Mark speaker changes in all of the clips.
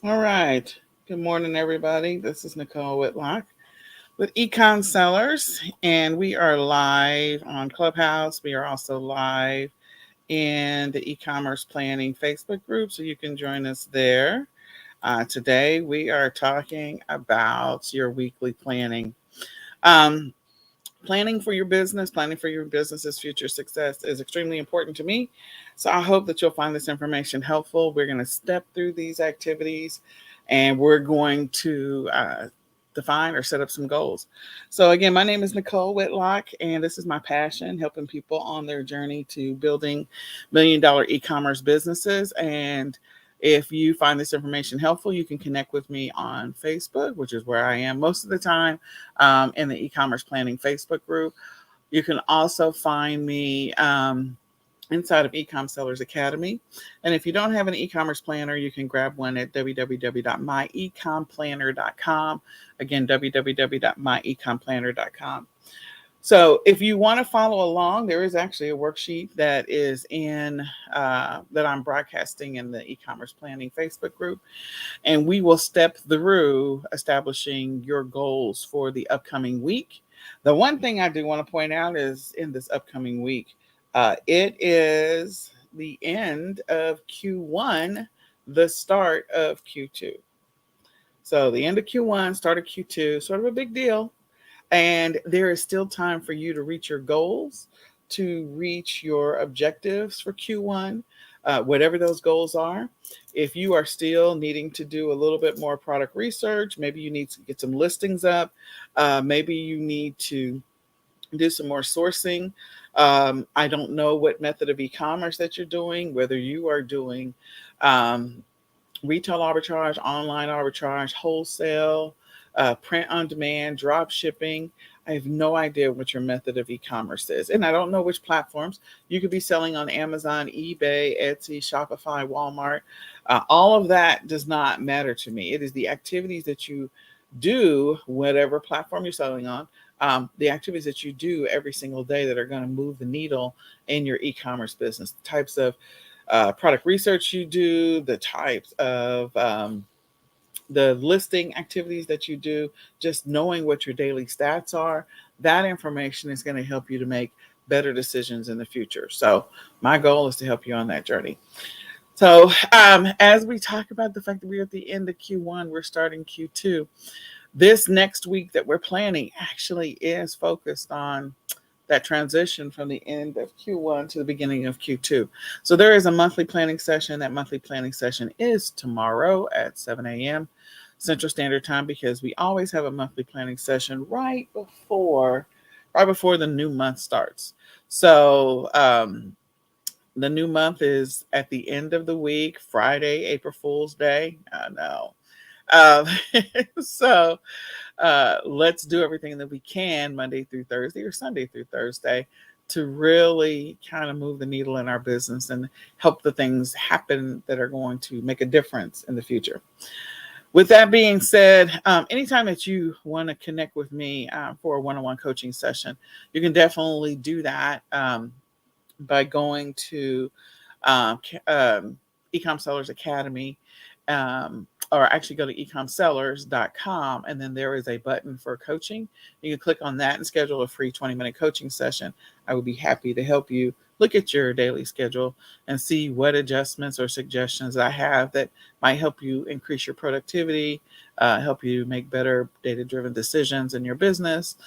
Speaker 1: All right. Good morning, everybody. This is Nicole Whitlock with eCom Sellers, and we are live on Clubhouse. We are also live in the e-commerce planning Facebook group, so you can join us there. Today, we are talking about your weekly planning. Um, Planning for your business, planning for your business's future success is extremely important to me. So I hope that you'll find this information helpful. We're going to step through these activities and we're going to define or set up some goals. So, again, my name is Nicole Whitlock, and this is my passion helping people on their journey to building $1 million e commerce businesses. And if you find this information helpful, you can connect with me on Facebook, which is where I am most of the time, in the e-commerce planning Facebook group. You can also find me inside of eCom Sellers Academy. And if you don't have an e-commerce planner, you can grab one at www.myecomplanner.com. Again, www.myecomplanner.com. So if you want to follow along, there is actually a worksheet that is in that I'm broadcasting in the e-commerce planning Facebook group, and we will step through establishing your goals for the upcoming week. The one thing I do want to point out is in this upcoming week, it is the end of Q1, the start of Q2. So the end of Q1, start of Q2, sort of a big deal. And there is still time for you to reach your goals, to reach your objectives for Q1, whatever those goals are. If you are still needing to do a little bit more product research, maybe you need to get some listings up, maybe you need to do some more sourcing. I don't know what method of e commerce that you're doing, whether you are doing um, retail arbitrage, online arbitrage, wholesale, print on demand, drop shipping. I have no idea what your method of e-commerce is. And I don't know which platforms. You could be selling on Amazon, eBay, Etsy, Shopify, Walmart. All of that does not matter to me. It is the activities that you do, whatever platform you're selling on, the activities that you do every single day that are going to move the needle in your e-commerce business, the types of product research you do, the types of the listing activities that you do, just knowing what your daily stats are, that information is going to help you to make better decisions in the future. So, my goal is to help you on that journey. So, as we talk about the fact that we're at the end of Q1, we're starting Q2. This next week that we're planning actually is focused on that transition from the end of Q1 to the beginning of Q2. So there is a monthly planning session. That monthly planning session is tomorrow at 7 a.m. Central Standard Time, because we always have a monthly planning session right before the new month starts. So the new month is at the end of the week, Friday, April Fool's Day. I know. Um, so let's do everything that we can Monday through Thursday or Sunday through Thursday to really kind of move the needle in our business and help the things happen that are going to make a difference in the future. With that being said, anytime that you want to connect with me for a one-on-one coaching session, you can definitely do that by going to Ecom Sellers Academy, or actually go to ecomsellers.com, and then there is a button for coaching. You can click on that and schedule a free 20-minute coaching session. I would be happy to help you look at your daily schedule and see what adjustments or suggestions I have that might help you increase your productivity, help you make better data-driven decisions in your business,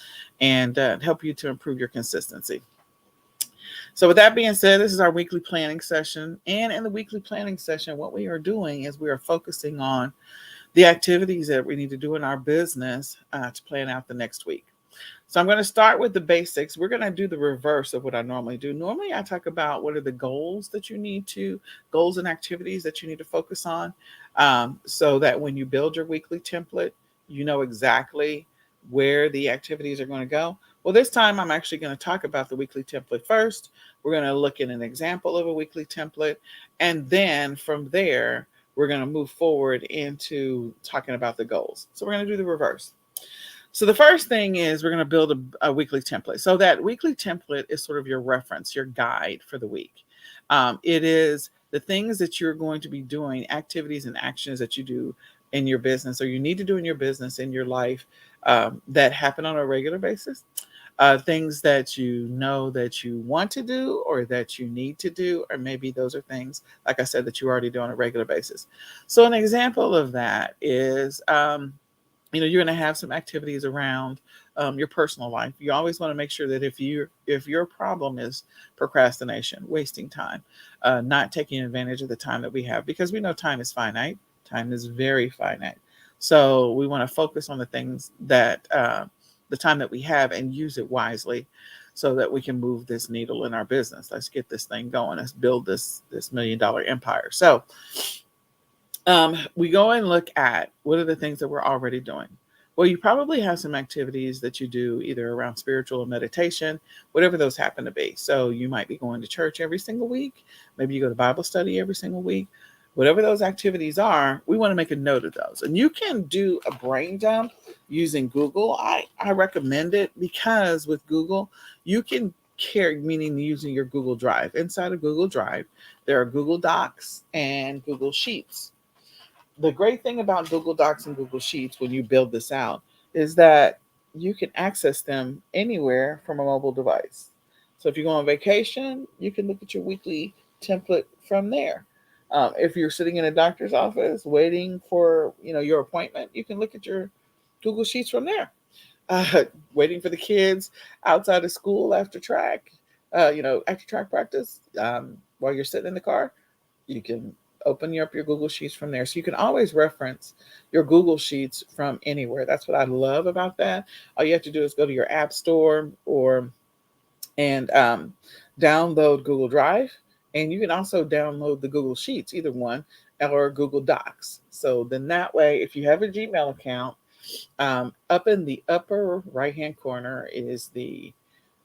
Speaker 1: and help you to improve your consistency. So, with that being said, this is our weekly planning session. And in the weekly planning session, what we are doing is we are focusing on the activities that we need to do in our business to plan out the next week. So, I'm going to start with the basics. We're going to do the reverse of what I normally do. Normally, I talk about what are the goals and activities that you need to focus on, so that when you build your weekly template, you know exactly where the activities are going to go. Well, this time I'm actually going to talk about the weekly template first. We're going to look at an example of a weekly template. And then from there, we're going to move forward into talking about the goals. So we're going to do the reverse. So the first thing is we're going to build a weekly template. So that weekly template is sort of your reference, your guide for the week. It is the things that you're going to be doing, activities and actions that you do in your business, or you need to do in your business, in your life, that happen on a regular basis. Things that you know that you want to do or that you need to do, or maybe those are things, like I said, that you already do on a regular basis. So, an example of that is, you're going to have some activities around your personal life. You always want to make sure that if your problem is procrastination, wasting time, not taking advantage of the time that we have, because we know time is finite. Time is very finite. So we want to focus on the things that the time that we have and use it wisely, so that we can move this needle in our business. Let's get this thing going. Let's build this $1 million empire. So we go and look at what are the things that we're already doing. Well, you probably have some activities that you do either around spiritual or meditation, whatever those happen to be. So you might be going to church every single week. Maybe you go to Bible study every single week. Whatever those activities are, we want to make a note of those. And you can do a brain dump using Google. I recommend it because with Google, you can carry, meaning using your Google Drive. Inside of Google Drive, there are Google Docs and Google Sheets. The great thing about Google Docs and Google Sheets when you build this out is that you can access them anywhere from a mobile device. So if you go on vacation, you can look at your weekly template from there. If you're sitting in a doctor's office waiting for your appointment, you can look at your Google Sheets from there. Waiting for the kids outside of school after track, after track practice, while you're sitting in the car, you can open up your Google Sheets from there. So you can always reference your Google Sheets from anywhere. That's what I love about that. All you have to do is go to your app store and download Google Drive. And you can also download the Google Sheets, either one, or Google Docs. So then that way, if you have a Gmail account, up in the upper right-hand corner is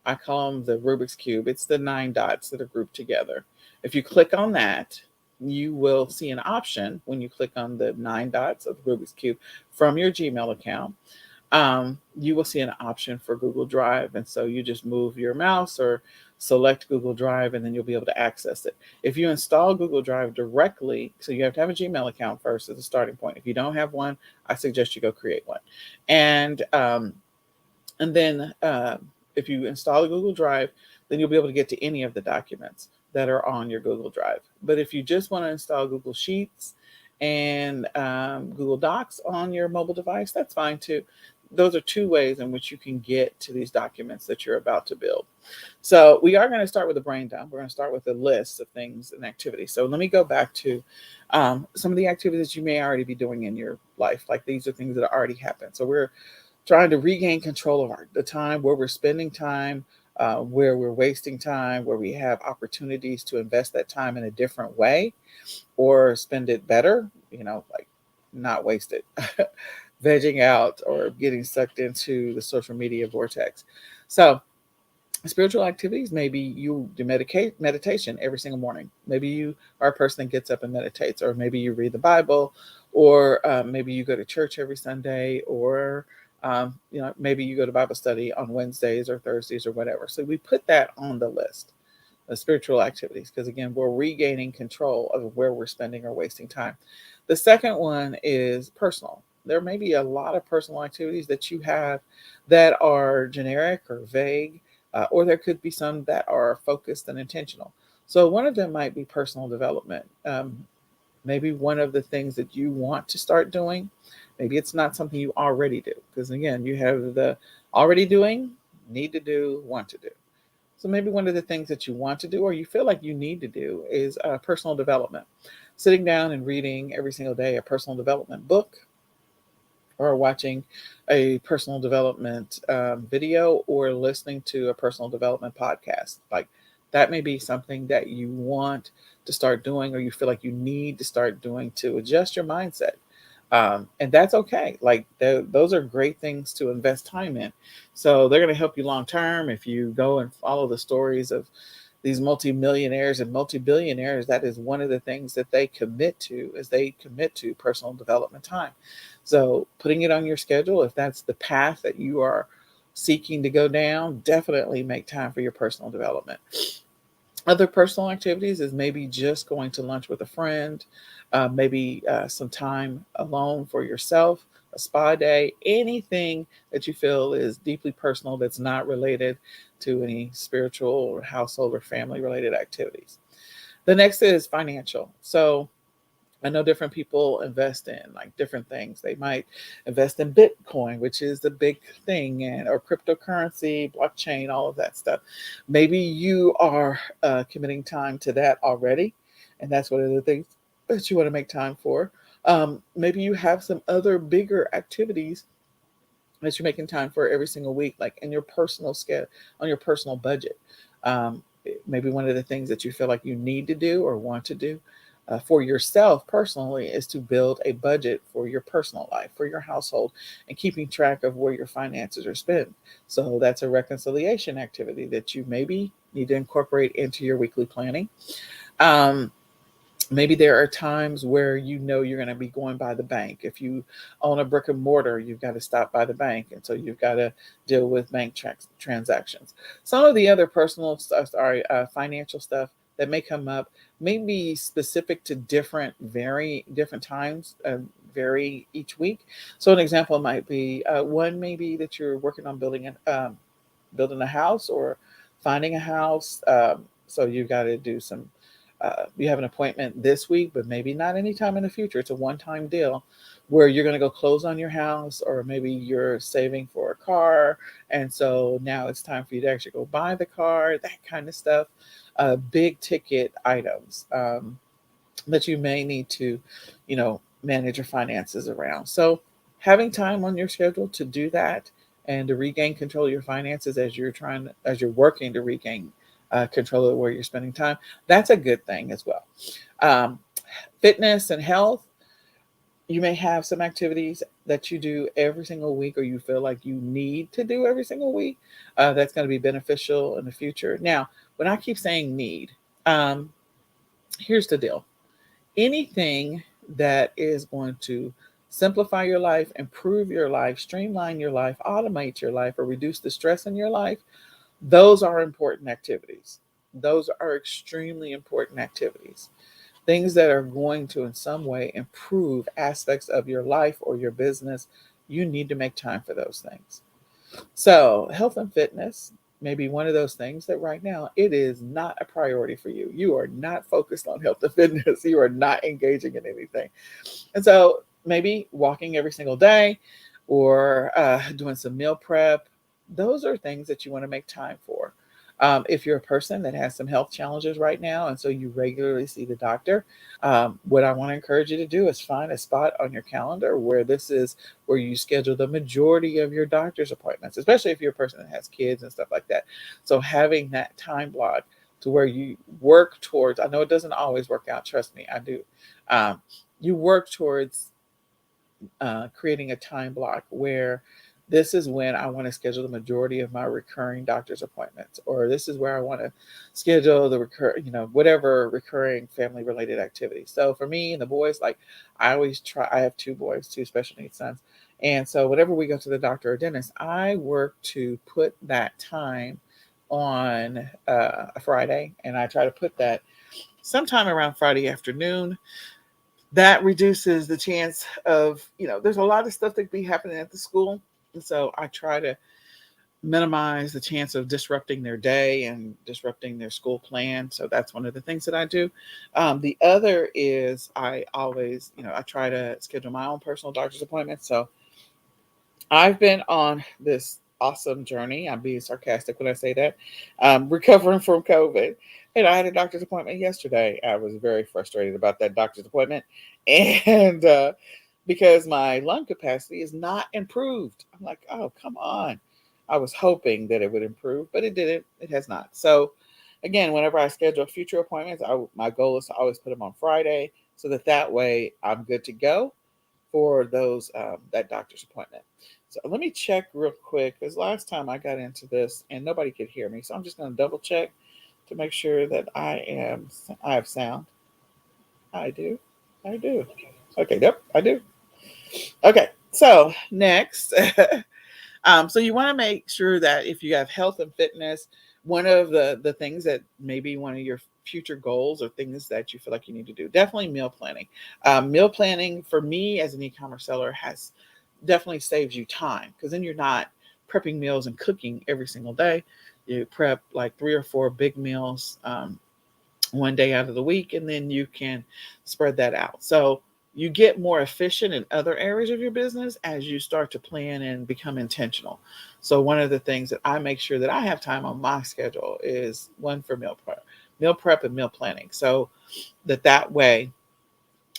Speaker 1: I call them the Rubik's Cube. It's the 9 dots that are grouped together. If you click on that, you will see an option when you click on the 9 dots of the Rubik's Cube from your Gmail account. You will see an option for Google Drive. And so you just move your mouse or select Google Drive, and then you'll be able to access it. If you install Google Drive directly, so you have to have a Gmail account first as a starting point. If you don't have one, I suggest you go create one. And then if you install the Google Drive, then you'll be able to get to any of the documents that are on your Google Drive. But if you just want to install Google Sheets and Google Docs on your mobile device, that's fine too. Those are two ways in which you can get to these documents that you're about to build. So we are going to start with a brain dump. We're going to start with a list of things and activities. So let me go back to some of the activities you may already be doing in your life. Like these are things that already happened. So we're trying to regain control of the time where we're spending time, where we're wasting time, where we have opportunities to invest that time in a different way or spend it better, like not waste it, vegging out or getting sucked into the social media vortex. So spiritual activities, maybe you do meditation every single morning. Maybe you are a person that gets up and meditates, or maybe you read the Bible, or maybe you go to church every Sunday, or maybe you go to Bible study on Wednesdays or Thursdays or whatever. So we put that on the list of spiritual activities because, again, we're regaining control of where we're spending or wasting time. The second one is personal. There may be a lot of personal activities that you have that are generic or vague, or there could be some that are focused and intentional. So one of them might be personal development. Maybe one of the things that you want to start doing, maybe it's not something you already do. Because again, you have the already doing, need to do, want to do. So maybe one of the things that you want to do or you feel like you need to do is personal development. Sitting down and reading every single day a personal development book, or watching a personal development video, or listening to a personal development podcast. Like that may be something that you want to start doing, or you feel like you need to start doing to adjust your mindset. And that's okay. Like those are great things to invest time in. So they're going to help you long term. If you go and follow the stories of these multimillionaires and multi-billionaires, that is one of the things that they commit to, is they commit to personal development time. So putting it on your schedule, if that's the path that you are seeking to go down, definitely make time for your personal development. Other personal activities is maybe just going to lunch with a friend, maybe some time alone for yourself, a spa day, anything that you feel is deeply personal that's not related to any spiritual or household or family related activities. The next is financial. So I know different people invest in like different things. They might invest in Bitcoin, which is the big thing, and or cryptocurrency, blockchain, all of that stuff. Maybe you are committing time to that already, and that's one of the things that you want to make time for. Maybe you have some other bigger activities that you're making time for every single week, like in your personal schedule, on your personal budget. Maybe one of the things that you feel like you need to do or want to do for yourself personally is to build a budget for your personal life, for your household, and keeping track of where your finances are spent. So that's a reconciliation activity that you maybe need to incorporate into your weekly planning. Um, Maybe there are times where you know you're going to be going by the bank. If you own a brick and mortar, you've got to stop by the bank. And so you've got to deal with bank transactions. Some of the other personal stuff, sorry, financial stuff that may come up may be specific to different times, vary each week. So an example might be one maybe that you're working on building a house or finding a house. So you've got to do some. You have an appointment this week, but maybe not anytime in the future. It's a one-time deal where you're going to go close on your house, or maybe you're saving for a car, and so now it's time for you to actually go buy the car. That kind of stuff, big ticket items that you may need to, manage your finances around. So having time on your schedule to do that and to regain control of your finances as you're working to regain control of where you're spending time, that's a good thing as well. Um, Fitness and health, you may have some activities that you do every single week or you feel like you need to do every single week. That's going to be beneficial in the future. Now, when I keep saying need, um, here's the deal: anything that is going to simplify your life, improve your life, streamline your life, automate your life, or reduce the stress in your life, those are important activities. Those are extremely important activities. Things that are going to, in some way, improve aspects of your life or your business, you need to make time for those things. So, health and fitness may be one of those things that right now it is not a priority for you. You are not focused on health and fitness. You are not engaging in anything. And so, maybe walking every single day or doing some meal prep, those are things that you want to make time for. If you're a person that has some health challenges right now, and so you regularly see the doctor, what I want to encourage you to do is find a spot on your calendar where this is where you schedule the majority of your doctor's appointments, especially if you're a person that has kids and stuff like that. So having that time block to where you work towards, I know it doesn't always work out, trust me, I do. Um, you work towards creating a time block where this is when I want to schedule the majority of my recurring doctor's appointments, or this is where I want to schedule the whatever recurring family related activities. So for me and the boys, like I always try, I have two boys, two special needs sons. And so whenever we go to the doctor or dentist, I work to put that time on a Friday, and I try to put that sometime around Friday afternoon. That reduces the chance of, there's a lot of stuff that be happening at the school. And so I try to minimize the chance of disrupting their day and disrupting their school plan. So that's one of the things that I do. The other is I always, I try to schedule my own personal doctor's appointments. So I've been on this awesome journey. I'm being sarcastic when I say that. Recovering from COVID. And I had a doctor's appointment yesterday. I was very frustrated about that doctor's appointment. And because my lung capacity is not improved. I'm like, oh, come on. I was hoping that it would improve, but it didn't. It has not. So, again, whenever I schedule future appointments, my goal is to always put them on Friday so that way I'm good to go for those that doctor's appointment. So let me check real quick because last time I got into this and nobody could hear me. So I'm just going to double check to make sure that I have sound. I do. I do. Okay, yep, I do. Okay, so next. So you want to make sure that if you have health and fitness, one of the things that maybe one of your future goals or things that you feel like you need to do, definitely meal planning. Meal planning for me as an e-commerce seller has definitely saves you time, because then you're not prepping meals and cooking every single day. You prep like 3 or 4 big meals one day out of the week, and then you can spread that out. So you get more efficient in other areas of your business as you start to plan and become intentional. So one of the things that I make sure that I have time on my schedule is one for meal prep and meal planning. So that way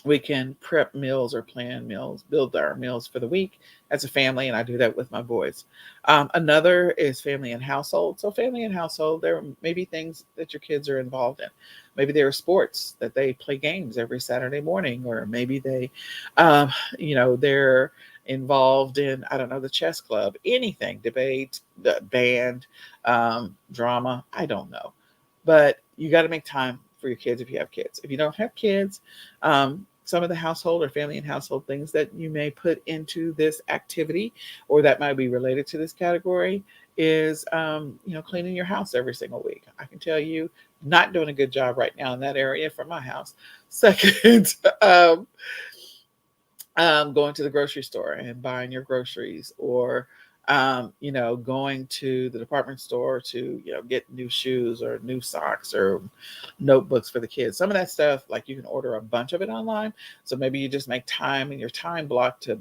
Speaker 1: we can prep meals or plan meals, build our meals for the week as a family. And I do that with my boys. Another is family and household. So family and household, there may be things that your kids are involved in. Maybe there are sports that they play games every Saturday morning, or maybe they, um, they're involved in, I don't know, the chess club, anything, debate, the band, drama, I don't know. But you got to make time for your kids if you have kids. If you don't have kids, some of the household or family and household things that you may put into this activity or that might be related to this category is, cleaning your house every single week. I can tell you, not doing a good job right now in that area for my house. Second, going to the grocery store and buying your groceries, or going to the department store to get new shoes or new socks or notebooks for the kids. Some of that stuff, like, you can order a bunch of it online. So maybe you just make time in your time block to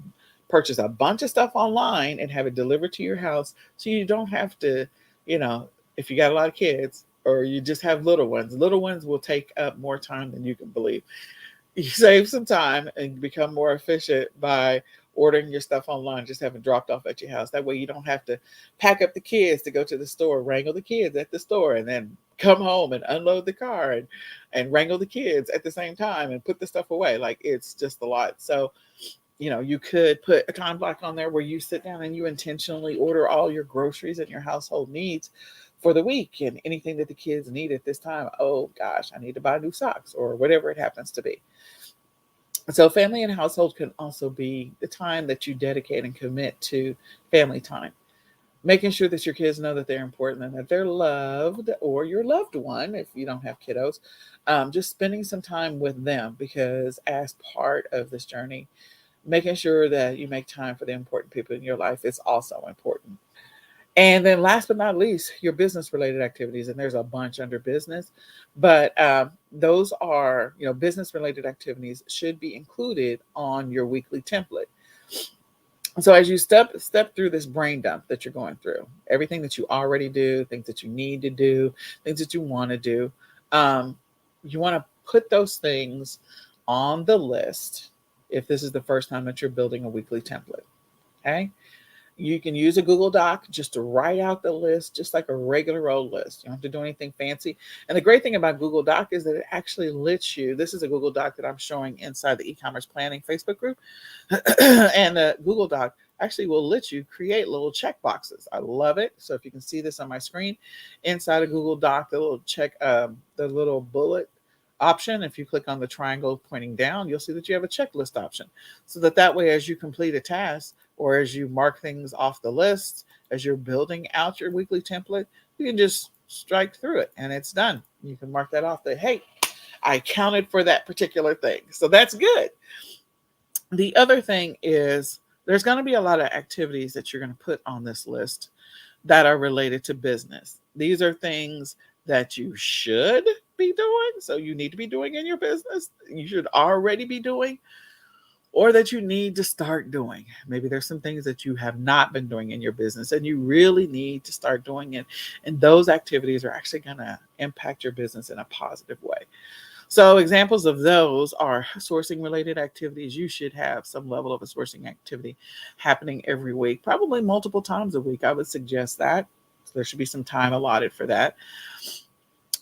Speaker 1: purchase a bunch of stuff online and have it delivered to your house, so you don't have to, if you got a lot of kids or you just have little ones will take up more time than you can believe. You save some time and become more efficient by ordering your stuff online, just having dropped off at your house. That way you don't have to pack up the kids to go to the store, wrangle the kids at the store, and then come home and unload the car and wrangle the kids at the same time and put the stuff away. Like, it's just a lot. So, you could put a time block on there where you sit down and you intentionally order all your groceries and your household needs for the week, and anything that the kids need at this time. Oh gosh, I need to buy new socks or whatever it happens to be. So family and household can also be the time that you dedicate and commit to family time. Making sure that your kids know that they're important and that they're loved, or your loved one, if you don't have kiddos, just spending some time with them, because as part of this journey, making sure that you make time for the important people in your life is also important. And then last but not least, your business related activities. And there's a bunch under business, but those are, business related activities should be included on your weekly template. So as you step through this brain dump that you're going through, everything that you already do, things that you need to do, things that you want to do, um, you want to put those things on the list if this is the first time that you're building a weekly template. Okay. You can use a Google Doc just to write out the list, just like a regular old list. You don't have to do anything fancy. And the great thing about Google Doc is that it actually lets you, this is a Google Doc that I'm showing inside the e-commerce planning Facebook group. And the Google Doc actually will let you create little check boxes. I love it. So if you can see this on my screen, inside of Google Doc, the little the little bullet option, if you click on the triangle pointing down, you'll see that you have a checklist option. So that way, as you complete a task or as you mark things off the list, as you're building out your weekly template, you can just strike through it and it's done. You can mark that off that, hey, I counted for that particular thing. So that's good. The other thing is, there's going to be a lot of activities that you're going to put on this list that are related to business. These are things that you should be doing. So you need to be doing in your business. You should already be doing, or that you need to start doing. Maybe there's some things that you have not been doing in your business and you really need to start doing it. And those activities are actually going to impact your business in a positive way. So examples of those are sourcing related activities. You should have some level of a sourcing activity happening every week, probably multiple times a week. I would suggest that. So there should be some time allotted for that.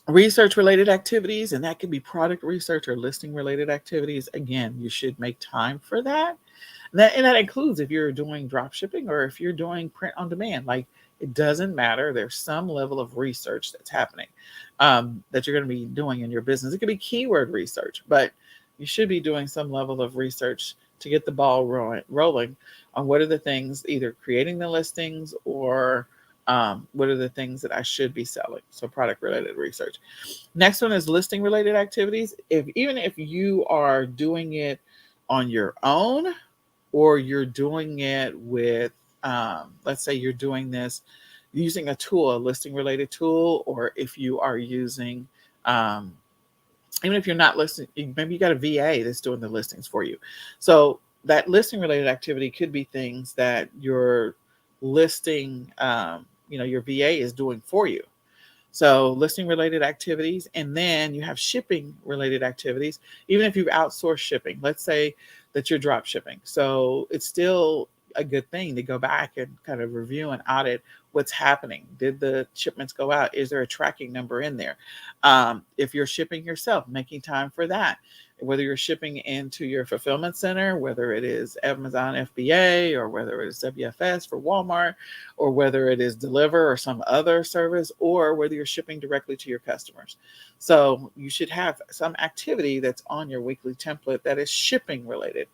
Speaker 1: Research related activities, and that could be product research or listing related activities. Again, you should make time for that. And that includes if you're doing drop shipping or if you're doing print on demand. Like, it doesn't matter. There's some level of research that's happening that you're going to be doing in your business. It could be keyword research, but you should be doing some level of research to get the ball rolling on what are the things, either creating the listings or What are the things that I should be selling? So product related research. Next one is listing related activities. Even if you are doing it on your own, or you're doing it with, let's say you're doing this using a tool, a listing related tool, or if you are using, um, even if you're not listing, maybe you got a VA that's doing the listings for you. So that listing related activity could be things that your listing, your VA is doing for you. So listing related activities, and then you have shipping related activities. Even if you've outsourced shipping, let's say that you're drop shipping. So it's still a good thing to go back and kind of review and audit what's happening. Did the shipments go out? Is there a tracking number in there? If you're shipping yourself, making time for that. Whether you're shipping into your fulfillment center, whether it is Amazon FBA or whether it's WFS for Walmart, or whether it is Deliver or some other service, or whether you're shipping directly to your customers. So you should have some activity that's on your weekly template that is shipping related.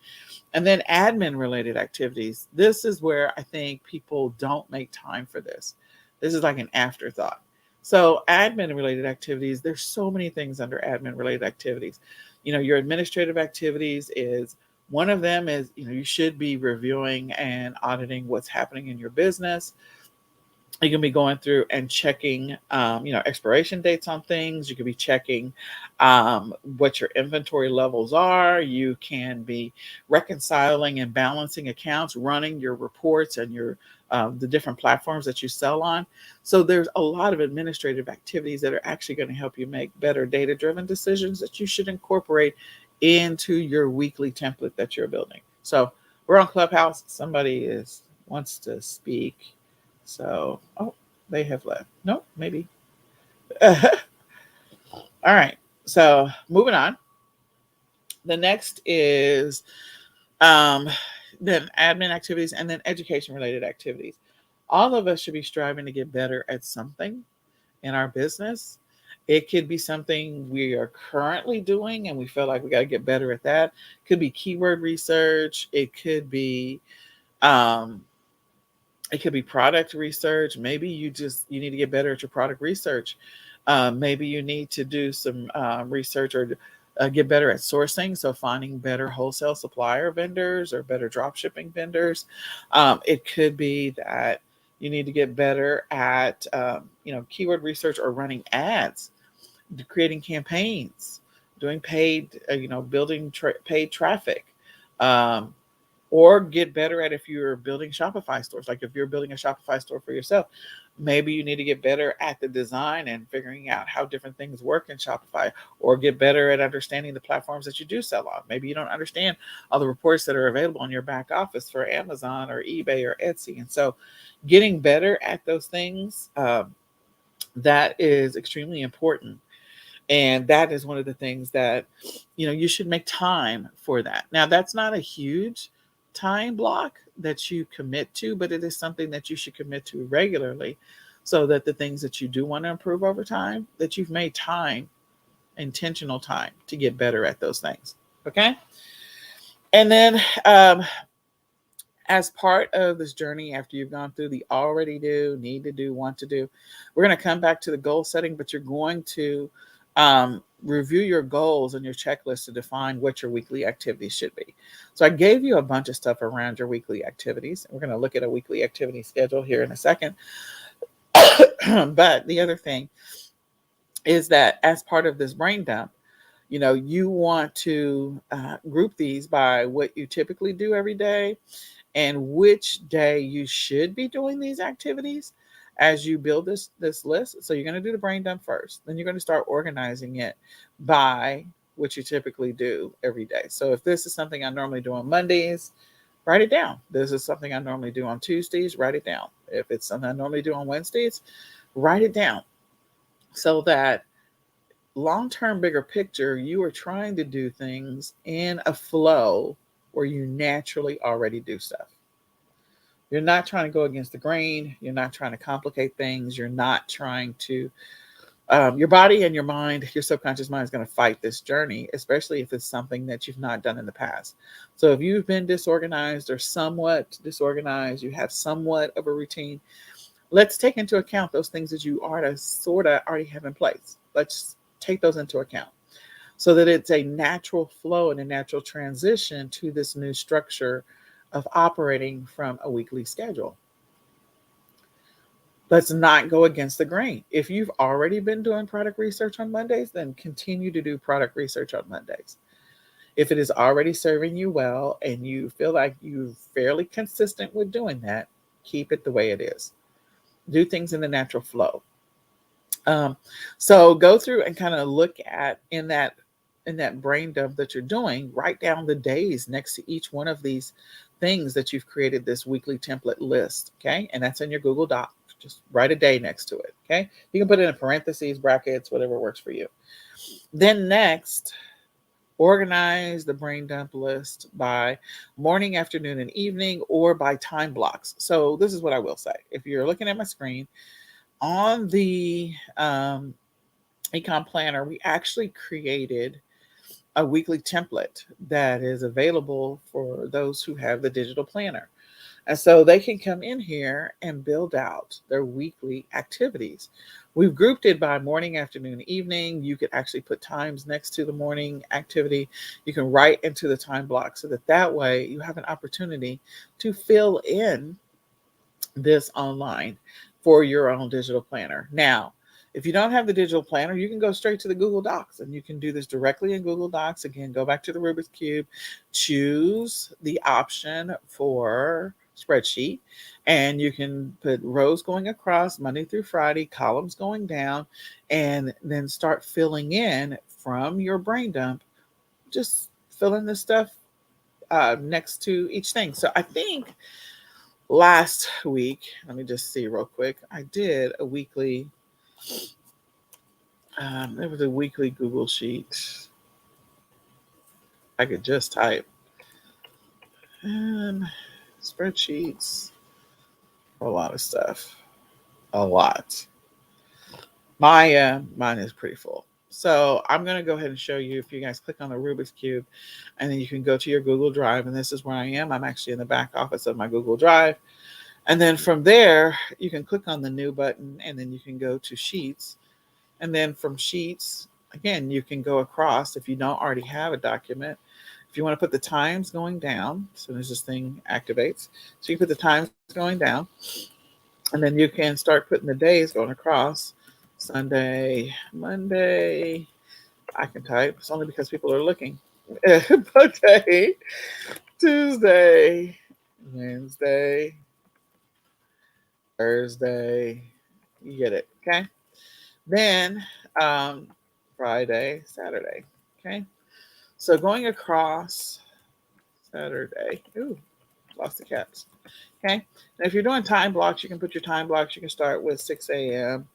Speaker 1: And then admin related activities. This is where I think people don't make time for this. This is like an afterthought. So admin related activities, there's so many things under admin related activities. Your administrative activities is one of them is, you should be reviewing and auditing what's happening in your business. You can be going through and checking, expiration dates on things. You could be checking what your inventory levels are. You can be reconciling and balancing accounts, running your reports and your the different platforms that you sell on. So there's a lot of administrative activities that are actually going to help you make better data-driven decisions that you should incorporate into your weekly template that you're building. So we're on Clubhouse. Somebody wants to speak. So, they have left. No, maybe. All right. So, moving on. The next is then admin activities and then education related activities. All of us should be striving to get better at something in our business. It could be something we are currently doing and we feel like we got to get better at that. It could be keyword research. It could be product research. Maybe you need to get better at your product research. Maybe you need to do some research or get better at sourcing. So finding better wholesale supplier vendors or better drop shipping vendors. It could be that you need to get better at, keyword research or running ads, creating campaigns, doing paid, building paid traffic. Or get better at if you're building Shopify stores. Like if you're building a Shopify store for yourself, maybe you need to get better at the design and figuring out how different things work in Shopify, or get better at understanding the platforms that you do sell on. Maybe you don't understand all the reports that are available in your back office for Amazon or eBay or Etsy. And so getting better at those things, that is extremely important. And that is one of the things that, you should make time for that. Now, that's not a huge time block that you commit to, but it is something that you should commit to regularly so that the things that you do want to improve over time, that you've made time, intentional time to get better at those things. Okay. And then as part of this journey, after you've gone through the already do, need to do, want to do, we're going to come back to the goal setting, but you're going to review your goals and your checklist to define what your weekly activities should be. So I gave you a bunch of stuff around your weekly activities. We're going to look at a weekly activity schedule here in a second. But the other thing is that as part of this brain dump, you want to group these by what you typically do every day and which day you should be doing these activities as you build this list. So you're going to do the brain dump first. Then you're going to start organizing it by what you typically do every day. So if this is something I normally do on Mondays, write it down. This is something I normally do on Tuesdays, write it down. If it's something I normally do on Wednesdays, write it down. So that long-term bigger picture, you are trying to do things in a flow where you naturally already do stuff. You're not trying to go against the grain. You're not trying to complicate things. You're not trying to, your body and your mind, your subconscious mind is going to fight this journey, especially if it's something that you've not done in the past. So if you've been disorganized or somewhat disorganized, you have somewhat of a routine, let's take into account those things that you are sort of already have in place. Let's take those into account so that it's a natural flow and a natural transition to this new structure of operating from a weekly schedule. Let's not go against the grain. If you've already been doing product research on Mondays, then continue to do product research on Mondays. If it is already serving you well and you feel like you're fairly consistent with doing that, keep it the way it is. Do things in the natural flow. So go through and kind of look at in that brain dump that you're doing, write down the days next to each one of these things that you've created this weekly template list. Okay. And that's in your Google Doc. Just write a day next to it. Okay. You can put it in parentheses, brackets, whatever works for you. Then next, organize the brain dump list by morning, afternoon, and evening, or by time blocks. So this is what I will say. If you're looking at my screen, on the eCom Planner, we actually created a weekly template that is available for those who have the digital planner. And so they can come in here and build out their weekly activities. We've grouped it by morning, afternoon, evening. You could actually put times next to the morning activity. You can write into the time block so that way you have an opportunity to fill in this online for your own digital planner. Now, if you don't have the digital planner, you can go straight to the Google Docs and you can do this directly in Google Docs. Again, go back to the Rubik's Cube, choose the option for spreadsheet, and you can put rows going across Monday through Friday, columns going down, and then start filling in from your brain dump. Just fill in the stuff next to each thing. So I think last week, let me just see real quick, I did a weekly it was a weekly Google sheet. I could just type spreadsheets, a lot of stuff, a lot. Mine is pretty full. So I'm going to go ahead and show you. If you guys click on the Rubik's Cube, and then you can go to your Google Drive, and this is where I am. I'm actually in the back office of my Google Drive. And then from there, you can click on the new button, and then you can go to Sheets. And then from Sheets, again, you can go across if you don't already have a document. If you want to put the times going down, as soon as this thing activates, so you put the times going down, and then you can start putting the days going across. Sunday, Monday, I can type. It's only because people are looking. Monday, Tuesday, Wednesday, Thursday. You get it, okay? Then Friday, Saturday, okay? So going across Saturday. Ooh, lost the caps. Okay. Now, if you're doing time blocks, you can put your time blocks. You can start with 6 a.m.,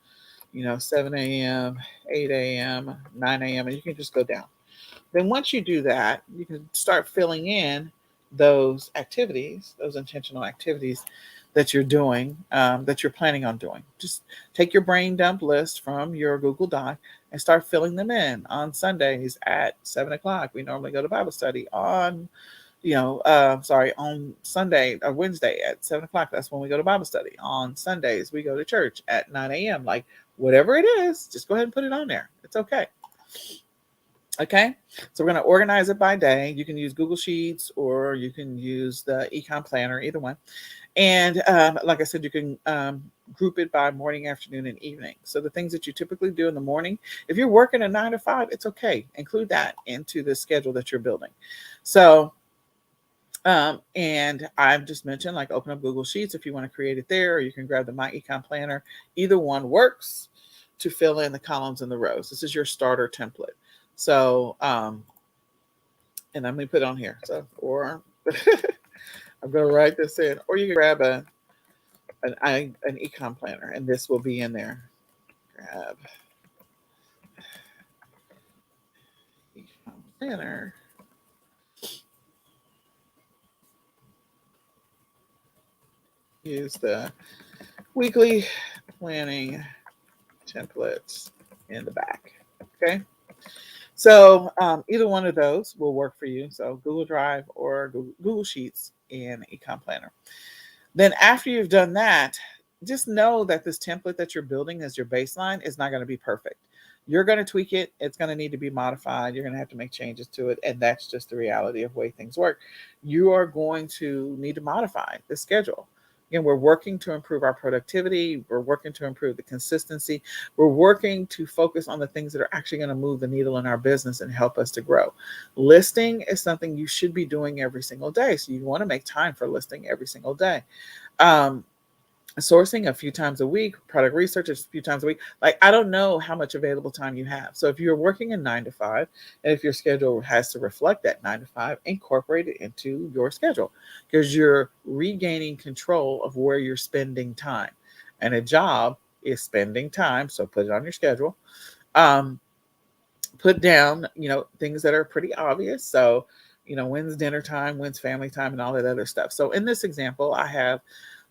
Speaker 1: 7 a.m., 8 a.m., 9 a.m., and you can just go down. Then once you do that, you can start filling in those activities, those intentional activities that you're doing, that you're planning on doing. Just take your brain dump list from your Google Doc and start filling them in. On Sundays at 7 o'clock, we normally go to Bible study. On Sunday or Wednesday at 7 o'clock, that's when we go to Bible study. On Sundays, we go to church at 9 a.m. Like whatever it is, just go ahead and put it on there. It's okay. Okay, so we're going to organize it by day. You can use Google Sheets or you can use the eCom Planner, either one. And like I said, you can group it by morning, afternoon, and evening. So the things that you typically do in the morning, if you're working a 9 to 5, it's okay. Include that into the schedule that you're building. So, and I've just mentioned, like, open up Google Sheets if you want to create it there, or you can grab the My eCom Planner. Either one works to fill in the columns and the rows. This is your starter template. So, and I'm going to put it on here. So, or I'm going to write this in, or you can grab an eCom Planner, and this will be in there. Grab eCom Planner. Use the weekly planning templates in the back. Okay. So either one of those will work for you. So Google Drive or Google Sheets and eCom Planner. Then after you've done that, just know that this template that you're building as your baseline is not going to be perfect. You're going to tweak it. It's going to need to be modified. You're going to have to make changes to it. And that's just the reality of the way things work. You are going to need to modify the schedule. Again, we're working to improve our productivity. We're working to improve the consistency. We're working to focus on the things that are actually going to move the needle in our business and help us to grow. Listing is something you should be doing every single day. So you want to make time for listing every single day. Sourcing a few times a week, product research a few times a week. Like, I don't know how much available time you have. So if you're working a 9 to 5, and if your schedule has to reflect that 9 to 5, incorporate it into your schedule, because you're regaining control of where you're spending time. And a job is spending time. So put it on your schedule. Put down, things that are pretty obvious. So, when's dinner time, when's family time, and all that other stuff. So in this example, I have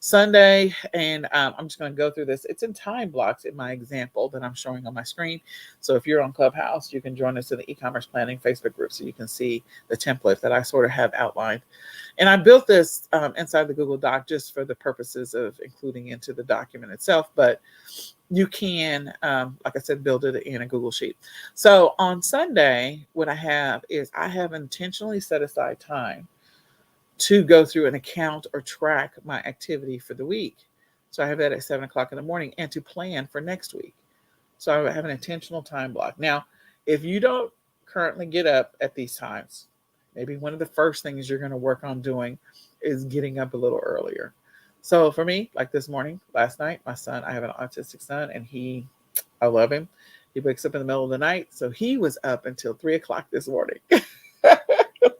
Speaker 1: Sunday, and I'm just going to go through this. It's in time blocks in my example that I'm showing on my screen. So if you're on Clubhouse, you can join us in the e-commerce planning Facebook group so you can see the template that I sort of have outlined. And I built this inside the Google Doc just for the purposes of including into the document itself, but you can, like I said, build it in a Google Sheet. So on Sunday, what I have is I have intentionally set aside time to go through an account or track my activity for the week. So I have that at 7 o'clock in the morning, and to plan for next week. So I have an intentional time block. Now, if you don't currently get up at these times, maybe one of the first things you're going to work on doing is getting up a little earlier. So for me, like this morning, last night, my son, I have an autistic son, and I love him. He wakes up in the middle of the night. So he was up until 3 o'clock this morning.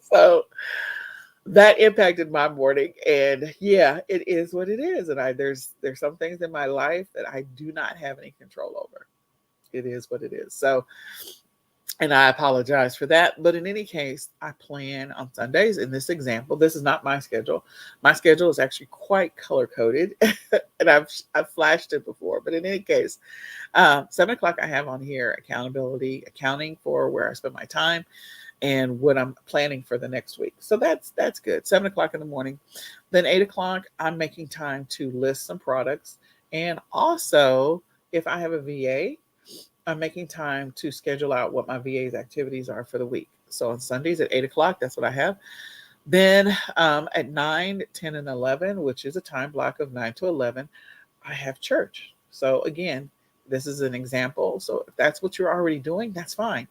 Speaker 1: So that impacted my morning, and yeah, it is what it is. And there's some things in my life that I do not have any control over. It is what it is. So, and I apologize for that. But in any case, I plan on Sundays. In this example, this is not my schedule. My schedule is actually quite color coded, and I've flashed it before. But in any case, 7 o'clock I have on here accountability, accounting for where I spend my time, and what I'm planning for the next week. So that's good. 7 o'clock in the morning. Then 8 o'clock, I'm making time to list some products. And also, if I have a VA, I'm making time to schedule out what my VA's activities are for the week. So on Sundays at 8 o'clock, that's what I have. Then at 9, 10, and 11, which is a time block of 9 to 11, I have church. So again, this is an example. So if that's what you're already doing, that's fine.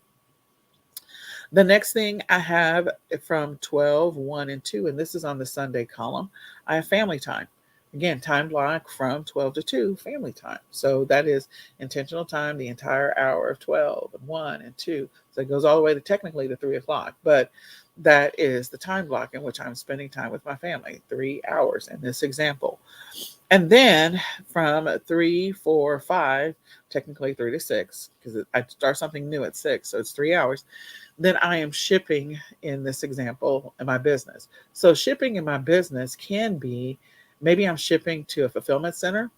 Speaker 1: The next thing I have from 12, 1, and 2, and this is on the Sunday column, I have family time. Again, time block from 12 to 2, family time. So that is intentional time, the entire hour of 12, and 1, and 2. So it goes all the way to technically to 3 o'clock. But that is the time block in which I'm spending time with my family, 3 hours in this example. And then from 3, 4, 5, technically 3 to 6, because I start something new at 6, so it's 3 hours. Then I am shipping in this example in my business. So shipping in my business can be, maybe I'm shipping to a fulfillment center.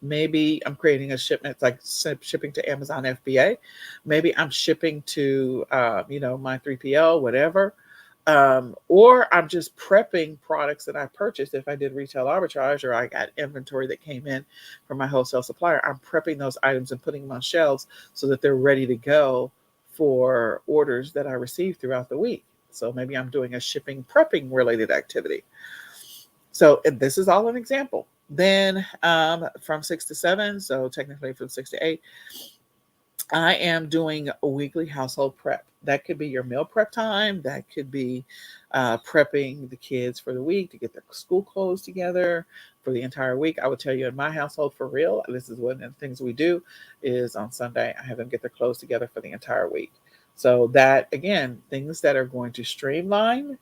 Speaker 1: Maybe I'm creating a shipment like shipping to Amazon FBA. Maybe I'm shipping to, my 3PL, whatever. Or I'm just prepping products that I purchased. If I did retail arbitrage or I got inventory that came in from my wholesale supplier, I'm prepping those items and putting them on shelves so that they're ready to go for orders that I receive throughout the week. So maybe I'm doing a shipping prepping related activity. So this is all an example. Then from 6 to 7, so technically from 6 to 8, I am doing a weekly household prep. That could be your meal prep time. That could be prepping the kids for the week to get their school clothes together for the entire week. I would tell you in my household, for real, this is one of the things we do is on Sunday, I have them get their clothes together for the entire week. So that, again, things that are going to streamline,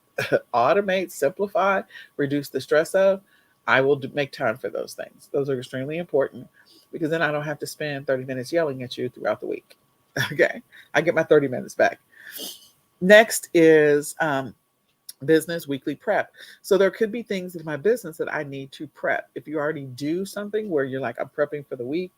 Speaker 1: automate, simplify, reduce the stress of, I will make time for those things. Those are extremely important because then I don't have to spend 30 minutes yelling at you throughout the week. Okay, I get my 30 minutes back. Next is business weekly prep. So there could be things in my business that I need to prep. If you already do something where you're like, I'm prepping for the week,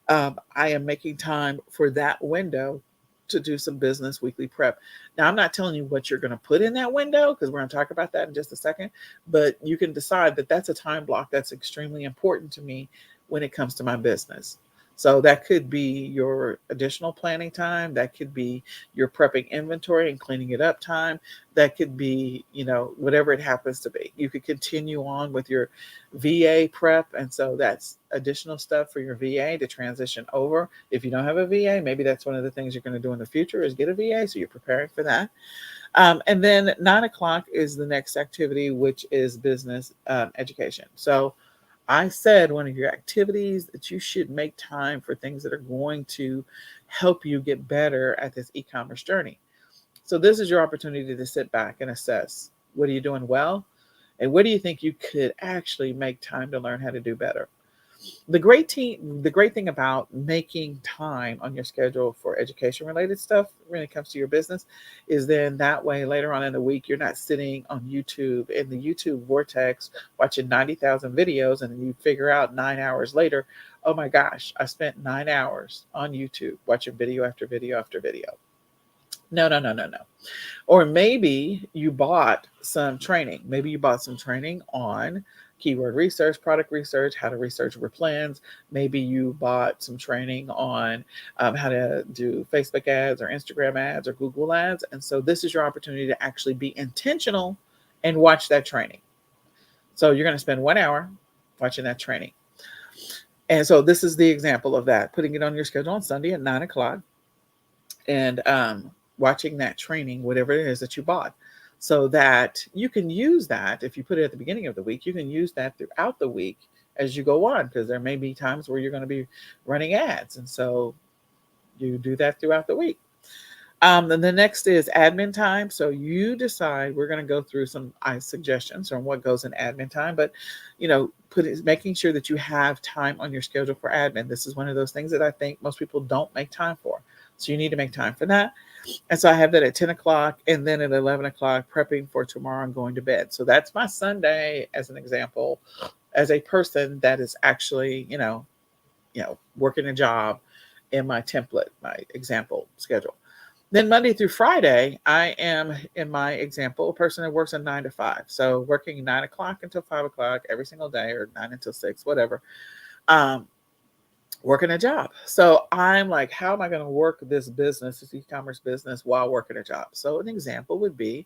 Speaker 1: I am making time for that window to do some business weekly prep. Now, I'm not telling you what you're going to put in that window because we're going to talk about that in just a second, but you can decide that that's a time block that's extremely important to me when it comes to my business. So that could be your additional planning time. That could be your prepping inventory and cleaning it up time. That could be, whatever it happens to be. You could continue on with your VA prep. And so that's additional stuff for your VA to transition over. If you don't have a VA, maybe that's one of the things you're going to do in the future is get a VA. So you're preparing for that. And then 9 o'clock is the next activity, which is business education. So I said one of your activities that you should make time for things that are going to help you get better at this e-commerce journey. So this is your opportunity to sit back and assess, what are you doing well? And what do you think you could actually make time to learn how to do better? The great thing about making time on your schedule for education related stuff when it comes to your business is then that way later on in the week, you're not sitting on YouTube in the YouTube vortex watching 90,000 videos and then you figure out 9 hours later, oh my gosh, I spent 9 hours on YouTube watching video after video after video. No, no, no, no, no. Or maybe you bought some training. Maybe you bought some training on keyword research, product research, how to research your plans. Maybe you bought some training on how to do Facebook ads or Instagram ads or Google ads. And so this is your opportunity to actually be intentional and watch that training. So you're going to spend 1 hour watching that training. And so this is the example of that, putting it on your schedule on Sunday at 9 o'clock and watching that training, whatever it is that you bought, so that you can use that. If you put it at the beginning of the week, you can use that throughout the week as you go on, because there may be times where you're going to be running ads. And so you do that throughout the week. Then the next is admin time. So you decide, we're going to go through some suggestions on what goes in admin time, but making sure that you have time on your schedule for admin. This is one of those things that I think most people don't make time for. So you need to make time for that. And so I have that at 10 o'clock and then at 11 o'clock prepping for tomorrow and going to bed. So that's my Sunday as an example, as a person that is actually, working a job in my template, my example schedule. Then Monday through Friday, I am, in my example, a person that works a 9 to 5. So working 9 o'clock until 5 o'clock every single day, or 9 until 6, whatever. Working a job. So I'm like, how am I going to work this business, this e-commerce business, while working a job? So an example would be,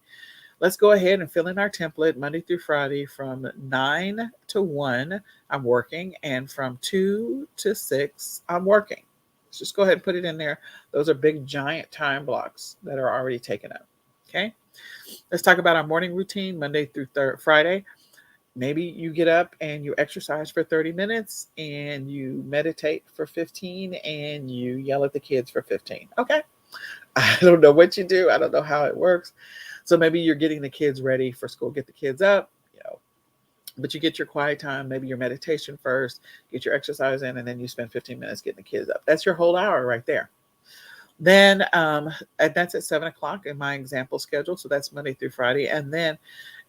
Speaker 1: let's go ahead and fill in our template Monday through Friday from 9 to 1, I'm working, and from 2 to 6, I'm working. Let's just go ahead and put it in there. Those are big, giant time blocks that are already taken up. Okay. Let's talk about our morning routine, Monday through Friday. Maybe you get up and you exercise for 30 minutes and you meditate for 15 and you yell at the kids for 15. Okay. I don't know what you do. I don't know how it works. So maybe you're getting the kids ready for school, get the kids up, but you get your quiet time, maybe your meditation first, get your exercise in, and then you spend 15 minutes getting the kids up. That's your whole hour right there. Then that's at 7 o'clock in my example schedule. So that's Monday through Friday. And then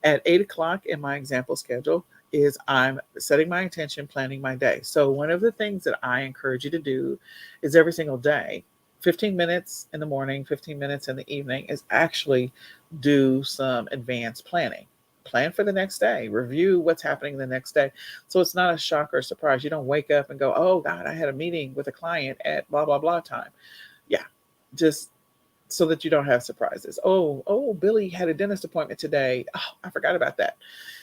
Speaker 1: at 8 o'clock in my example schedule is I'm setting my intention, planning my day. So one of the things that I encourage you to do is every single day, 15 minutes in the morning, 15 minutes in the evening, is actually do some advanced planning. Plan for the next day, review what's happening the next day. So it's not a shock or surprise. You don't wake up and go, oh God, I had a meeting with a client at blah, blah, blah time. Yeah. Just so that you don't have surprises. Oh, Billy had a dentist appointment today. Oh, I forgot about that.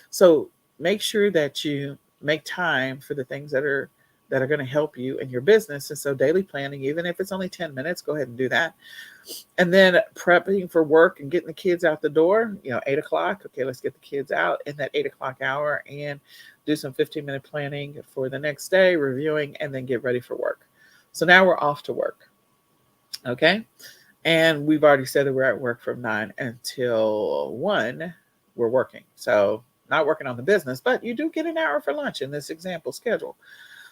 Speaker 1: So make sure that you make time for the things that are going to help you in your business. And so daily planning, even if it's only 10 minutes, go ahead and do that. And then prepping for work and getting the kids out the door, 8 o'clock. Okay, let's get the kids out in that 8 o'clock hour and do some 15-minute planning for the next day, reviewing, and then get ready for work. So now we're off to work. Okay. And we've already said that we're at work from 9 until 1. We're working. So not working on the business, but you do get an hour for lunch in this example schedule.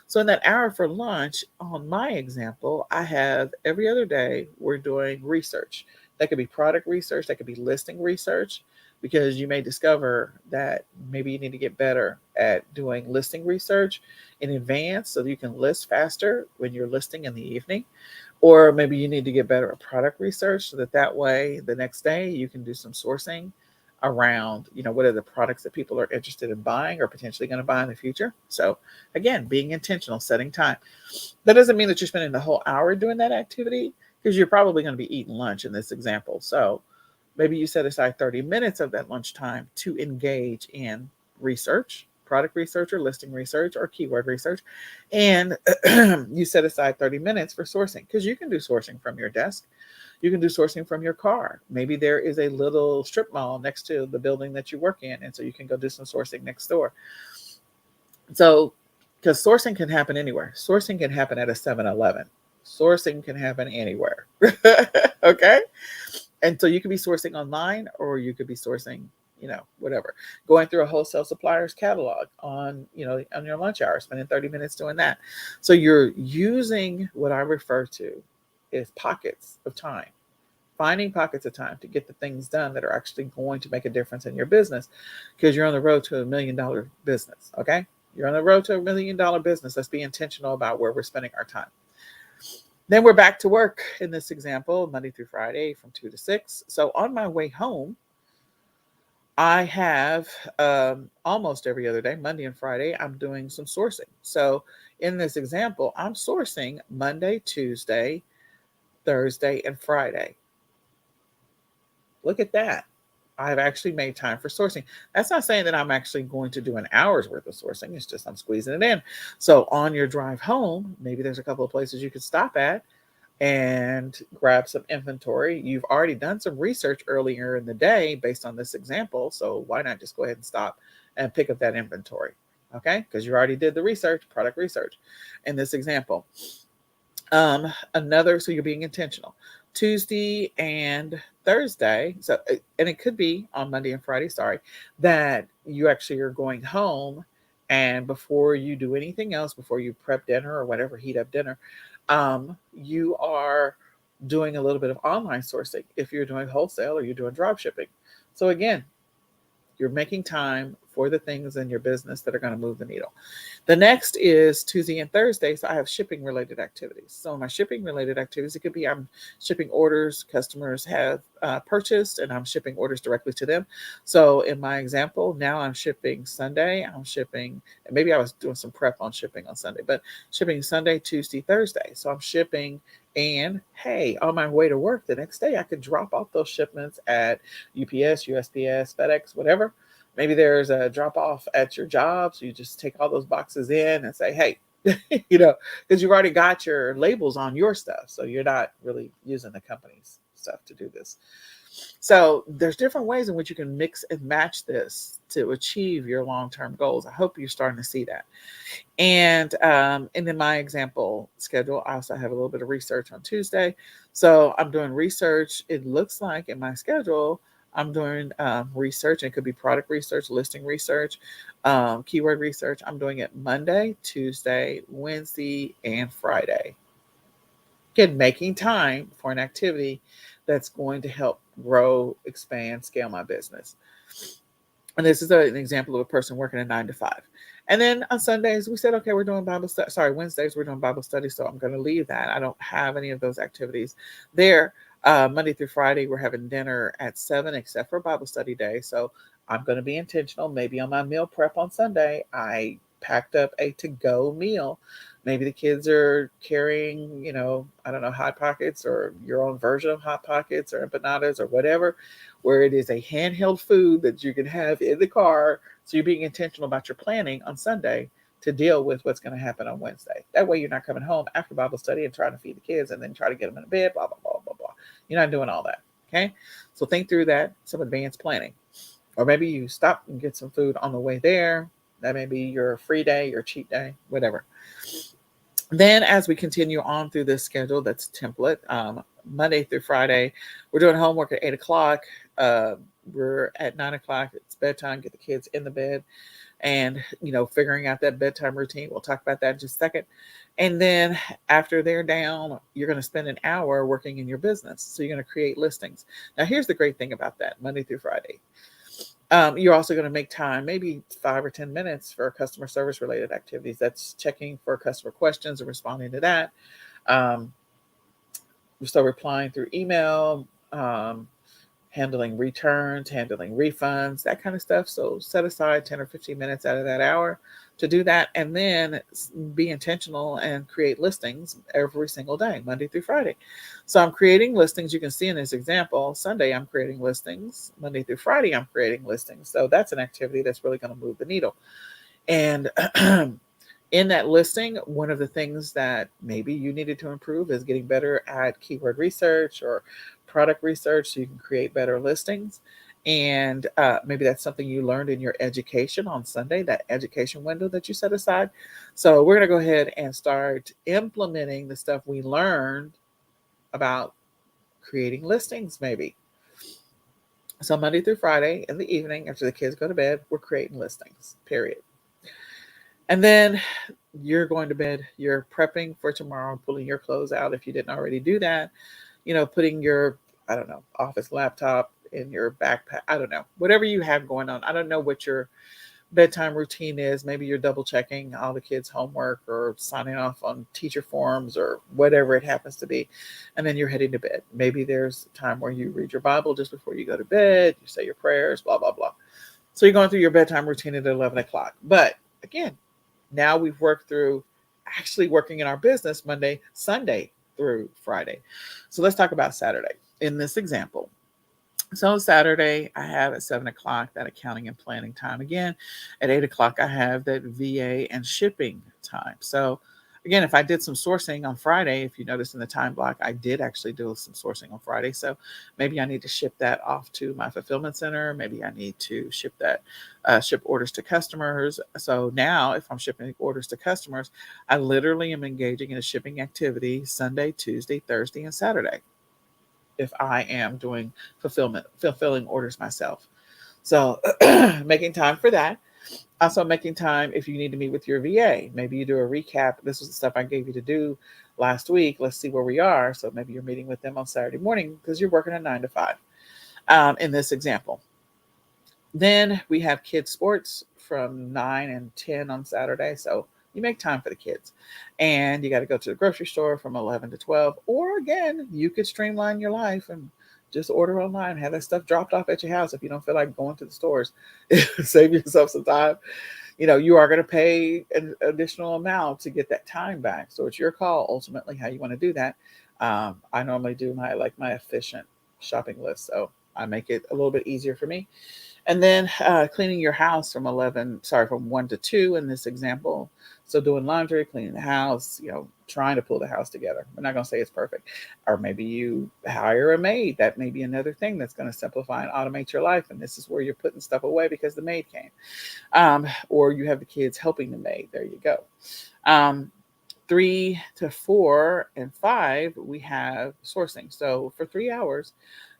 Speaker 1: So in that hour for lunch, on my example, I have every other day we're doing research. That could be product research. That could be listing research, because you may discover that maybe you need to get better at doing listing research in advance so that you can list faster when you're listing in the evening. Or maybe you need to get better at product research so that way the next day you can do some sourcing around, what are the products that people are interested in buying or potentially going to buy in the future. So again, being intentional, setting time. That doesn't mean that you're spending the whole hour doing that activity, because you're probably going to be eating lunch in this example. So maybe you set aside 30 minutes of that lunchtime to engage in research, product research or listing research or keyword research. And you set aside 30 minutes for sourcing, because you can do sourcing from your desk. You can do sourcing from your car. Maybe there is a little strip mall next to the building that you work in, and so you can go do some sourcing next door. So, because sourcing can happen anywhere. Sourcing can happen at a 7-Eleven. Sourcing can happen anywhere. Okay? And so you could be sourcing online, or you could be sourcing, whatever. Going through a wholesale supplier's catalog on your lunch hour, spending 30 minutes doing that. So you're using what I refer to as pockets of time, finding pockets of time to get the things done that are actually going to make a difference in your business, because you're on the road to $1 million business. Okay. You're on the road to $1 million business. Let's be intentional about where we're spending our time. Then we're back to work in this example, Monday through Friday from 2 to 6. So on my way home, I have almost every other day, Monday and Friday, I'm doing some sourcing. So in this example, I'm sourcing Monday, Tuesday, Thursday, and Friday. Look at that. I've actually made time for sourcing. That's not saying that I'm actually going to do an hour's worth of sourcing. It's just I'm squeezing it in. So on your drive home, maybe there's a couple of places you could stop at and grab some inventory. You've already done some research earlier in the day based on this example. So why not just go ahead and stop and pick up that inventory? Okay, because you already did the research, product research in this example. So you're being intentional. Tuesday and Thursday, and it could be on Monday and Friday, that you actually are going home, and before you do anything else, before you prep dinner or whatever, heat up dinner, you are doing a little bit of online sourcing if you're doing wholesale or you're doing drop shipping. So again, you're making time for the things in your business that are going to move the needle. The next is Tuesday and Thursday. So I have shipping related activities. So my shipping related activities, it could be I'm shipping orders customers have purchased, and I'm shipping orders directly to them. So in my example, now I'm shipping Sunday. I'm shipping, and maybe I was doing some prep on shipping on Sunday, but shipping Sunday, Tuesday, Thursday. So I'm shipping, and hey, on my way to work the next day, I could drop off those shipments at UPS, USPS, FedEx, whatever. Maybe there's a drop off at your job. So you just take all those boxes in and say, hey, because you've already got your labels on your stuff. So you're not really using the company's stuff to do this. So there's different ways in which you can mix and match this to achieve your long-term goals. I hope you're starting to see that. And in my example schedule, I also have a little bit of research on Tuesday. So I'm doing research. It looks like in my schedule, I'm doing research. It could be product research, listing research, keyword research. I'm doing it Monday, Tuesday, Wednesday, and Friday. Again, making time for an activity that's going to help grow, expand, scale my business. And this is an example of a person working a 9 to 5. And then on Sundays, we said, okay, we're doing Bible study. Wednesdays, we're doing Bible study. So I'm going to leave that. I don't have any of those activities there. Monday through Friday, we're having dinner at 7, except for Bible study day. So I'm going to be intentional. Maybe on my meal prep on Sunday, I packed up a to-go meal. Maybe the kids are carrying, I don't know, Hot Pockets or your own version of Hot Pockets or empanadas or whatever, where it is a handheld food that you can have in the car. So you're being intentional about your planning on Sunday to deal with what's going to happen on Wednesday. That way you're not coming home after Bible study and trying to feed the kids and then try to get them in bed, blah, blah, blah, blah, blah. You're not doing all that. Okay. So think through that, some advanced planning. Or maybe you stop and get some food on the way there. That may be your free day, your cheat day, whatever. Then as we continue on through this schedule, that's template, Monday through Friday, we're doing homework at 8 o'clock. we're at 9 o'clock, it's bedtime, get the kids in the bed, and figuring out that bedtime routine. We'll talk about that in just a second. And then after they're down, you're going to spend an hour working in your business. So you're going to create listings. Now, here's the great thing about that: Monday through Friday. You're also going to make time, maybe 5 or 10 minutes, for customer service related activities. That's checking for customer questions and responding to that. Um, so replying through email, handling returns, handling refunds, that kind of stuff. So set aside 10 or 15 minutes out of that hour to do that, and then be intentional and create listings every single day, Monday through Friday. So I'm creating listings. You can see in this example, Sunday I'm creating listings, Monday through Friday I'm creating listings. So that's an activity that's really going to move the needle. And in that listing, one of the things that maybe you needed to improve is getting better at keyword research or product research so you can create better listings. And maybe that's something you learned in your education on Sunday, that education window that you set aside. So we're going to go ahead and start implementing the stuff we learned about creating listings, maybe. So Monday through Friday in the evening, after the kids go to bed, we're creating listings, period. And then you're going to bed, you're prepping for tomorrow, pulling your clothes out if you didn't already do that, putting your, I don't know, office laptop in your backpack. I don't know, whatever you have going on. I don't know what your bedtime routine is. Maybe you're double checking all the kids' homework or signing off on teacher forms or whatever it happens to be. And then you're heading to bed. Maybe there's a time where you read your Bible just before you go to bed, you say your prayers, blah, blah, blah. So you're going through your bedtime routine at 11 o'clock. But again, now we've worked through actually working in our business Sunday through Friday. So let's talk about Saturday in this example. So Saturday, I have at 7 o'clock that accounting and planning time. Again, at 8 o'clock, I have that VA and shipping time. So again, if I did some sourcing on Friday, if you notice in the time block, I did actually do some sourcing on Friday. So maybe I need to ship that off to my fulfillment center. Maybe I need to ship orders to customers. So now if I'm shipping orders to customers, I literally am engaging in a shipping activity Sunday, Tuesday, Thursday, and Saturday if I am doing fulfilling orders myself. So making time for that. Also making time if you need to meet with your VA. Maybe you do a recap. This was the stuff I gave you to do last week. Let's see where we are. So maybe you're meeting with them on Saturday morning because you're working a 9 to 5 in this example. Then we have kids sports from 9 and 10 on Saturday. So you make time for the kids. And you got to go to the grocery store from 11 to 12. Or again, you could streamline your life and just order online, have that stuff dropped off at your house if you don't feel like going to the stores. Save yourself some time. You are going to pay an additional amount to get that time back. So it's your call ultimately how you want to do that. I normally do my efficient shopping list. So I make it a little bit easier for me. And then cleaning your house from 1 to 2 in this example. So doing laundry, cleaning the house, trying to pull the house together. We're not going to say it's perfect. Or maybe you hire a maid. That may be another thing that's going to simplify and automate your life. And this is where you're putting stuff away because the maid came. Or you have the kids helping the maid. There you go. 3 to 4 and 5, we have sourcing. So for 3 hours,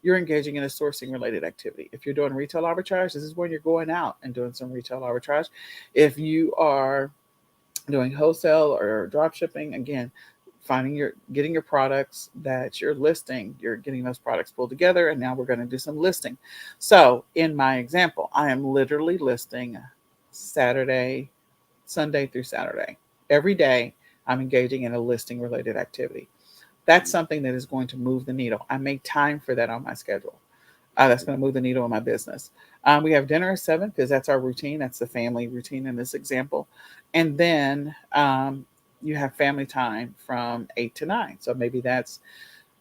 Speaker 1: you're engaging in a sourcing related activity. If you're doing retail arbitrage, this is when you're going out and doing some retail arbitrage. If you are doing wholesale or drop shipping, again, getting your products that you're listing, you're getting those products pulled together, and now we're going to do some listing. So in my example, I am literally listing Sunday through Saturday. Every day I'm engaging in a listing related activity. That's something that is going to move the needle. I make time for that on my schedule. That's going to move the needle in my business. We have dinner at 7 because that's our routine. That's the family routine in this example. And then you have family time from 8 to 9. So maybe that's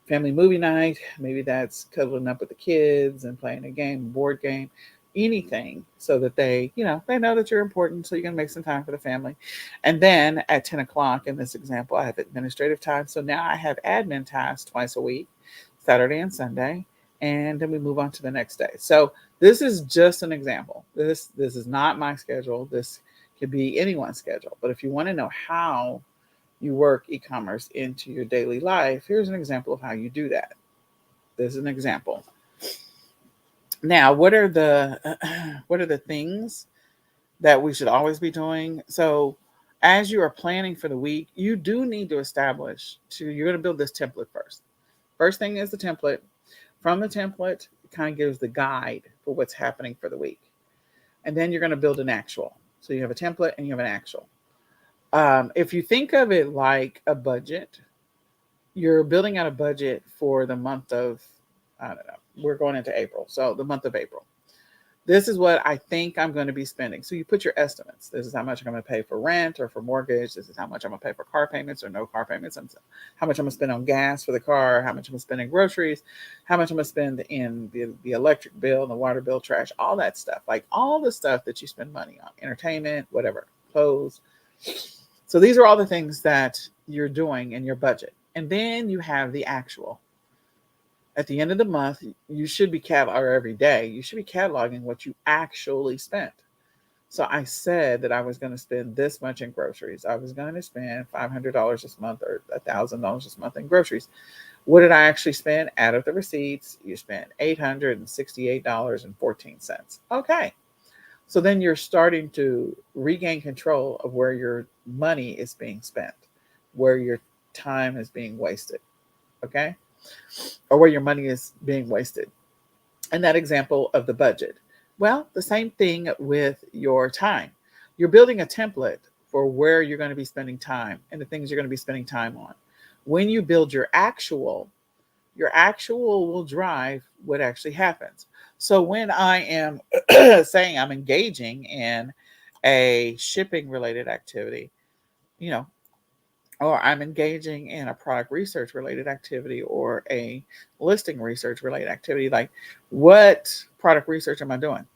Speaker 1: family movie night. Maybe that's cuddling up with the kids and playing a game, board game, anything so that they know that you're important. So you're going to make some time for the family. And then at 10 o'clock in this example, I have administrative time. So now I have admin tasks twice a week, Saturday and Sunday. And then we move on to the next day. So this is just an example. This is not my schedule. This could be anyone's schedule. But if you want to know how you work e-commerce into your daily life, here's an example of how you do that. This is an example. Now, what are the what are the things that we should always be doing? So, as you are planning for the week, you do need to establish you're going to build this template first. First thing is the template. From the template, it kind of gives the guide for what's happening for the week. And then you're going to build an actual. So you have a template and you have an actual. If you think of it like a budget, you're building out a budget for the month of, I don't know, we're going into April. So the month of April. This is what I think I'm going to be spending. So you put your estimates. This is how much I'm going to pay for rent or for mortgage. This is how much I'm going to pay for car payments or no car payments. How much I'm going to spend on gas for the car, how much I'm going to spend in groceries, how much I'm going to spend in the electric bill, the water bill, trash, all that stuff. Like all the stuff that you spend money on, entertainment, whatever, clothes. So these are all the things that you're doing in your budget. And then you have the actual. At the end of the month, you should be or every day, you should be cataloging what you actually spent. So I said that I was going to spend this much in groceries. I was going to spend $500 this month or $1,000 this month in groceries. What did I actually spend? Add up the receipts. You spent $868.14. Okay. So then you're starting to regain control of where your money is being spent, where your time is being wasted. Okay. Or where your money is being wasted. And that example of the budget. Well, the same thing with your time. You're building a template for where you're going to be spending time and the things you're going to be spending time on. When you build your actual will drive what actually happens. So when I am saying I'm engaging in a shipping related activity, you know, or I'm engaging in a product research related activity or a listing research related activity, like what product research am I doing?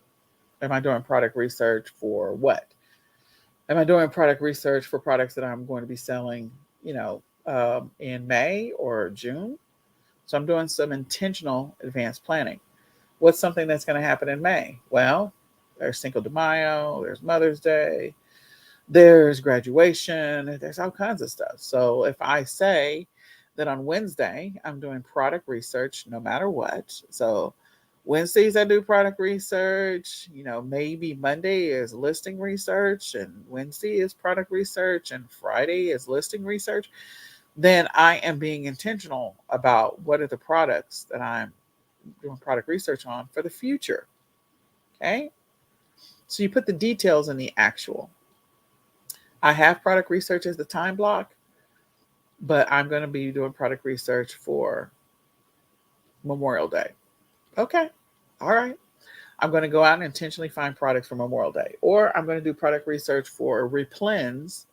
Speaker 1: Am I doing product research for what? Am I doing product research for products that I'm going to be selling, in May or June? So I'm doing some intentional advanced planning. What's something that's going to happen in May? Well, there's Cinco de Mayo, there's Mother's Day, there's graduation, there's all kinds of stuff. So if I say that on Wednesday, I'm doing product research no matter what. So Wednesdays I do product research, maybe Monday is listing research and Wednesday is product research and Friday is listing research, then I am being intentional about what are the products that I'm doing product research on for the future. Okay. So you put the details in the actual. I have product research as the time block, but I'm going to be doing product research for Memorial Day. Okay. All right. I'm going to go out and intentionally find products for Memorial Day, or I'm going to do product research for replens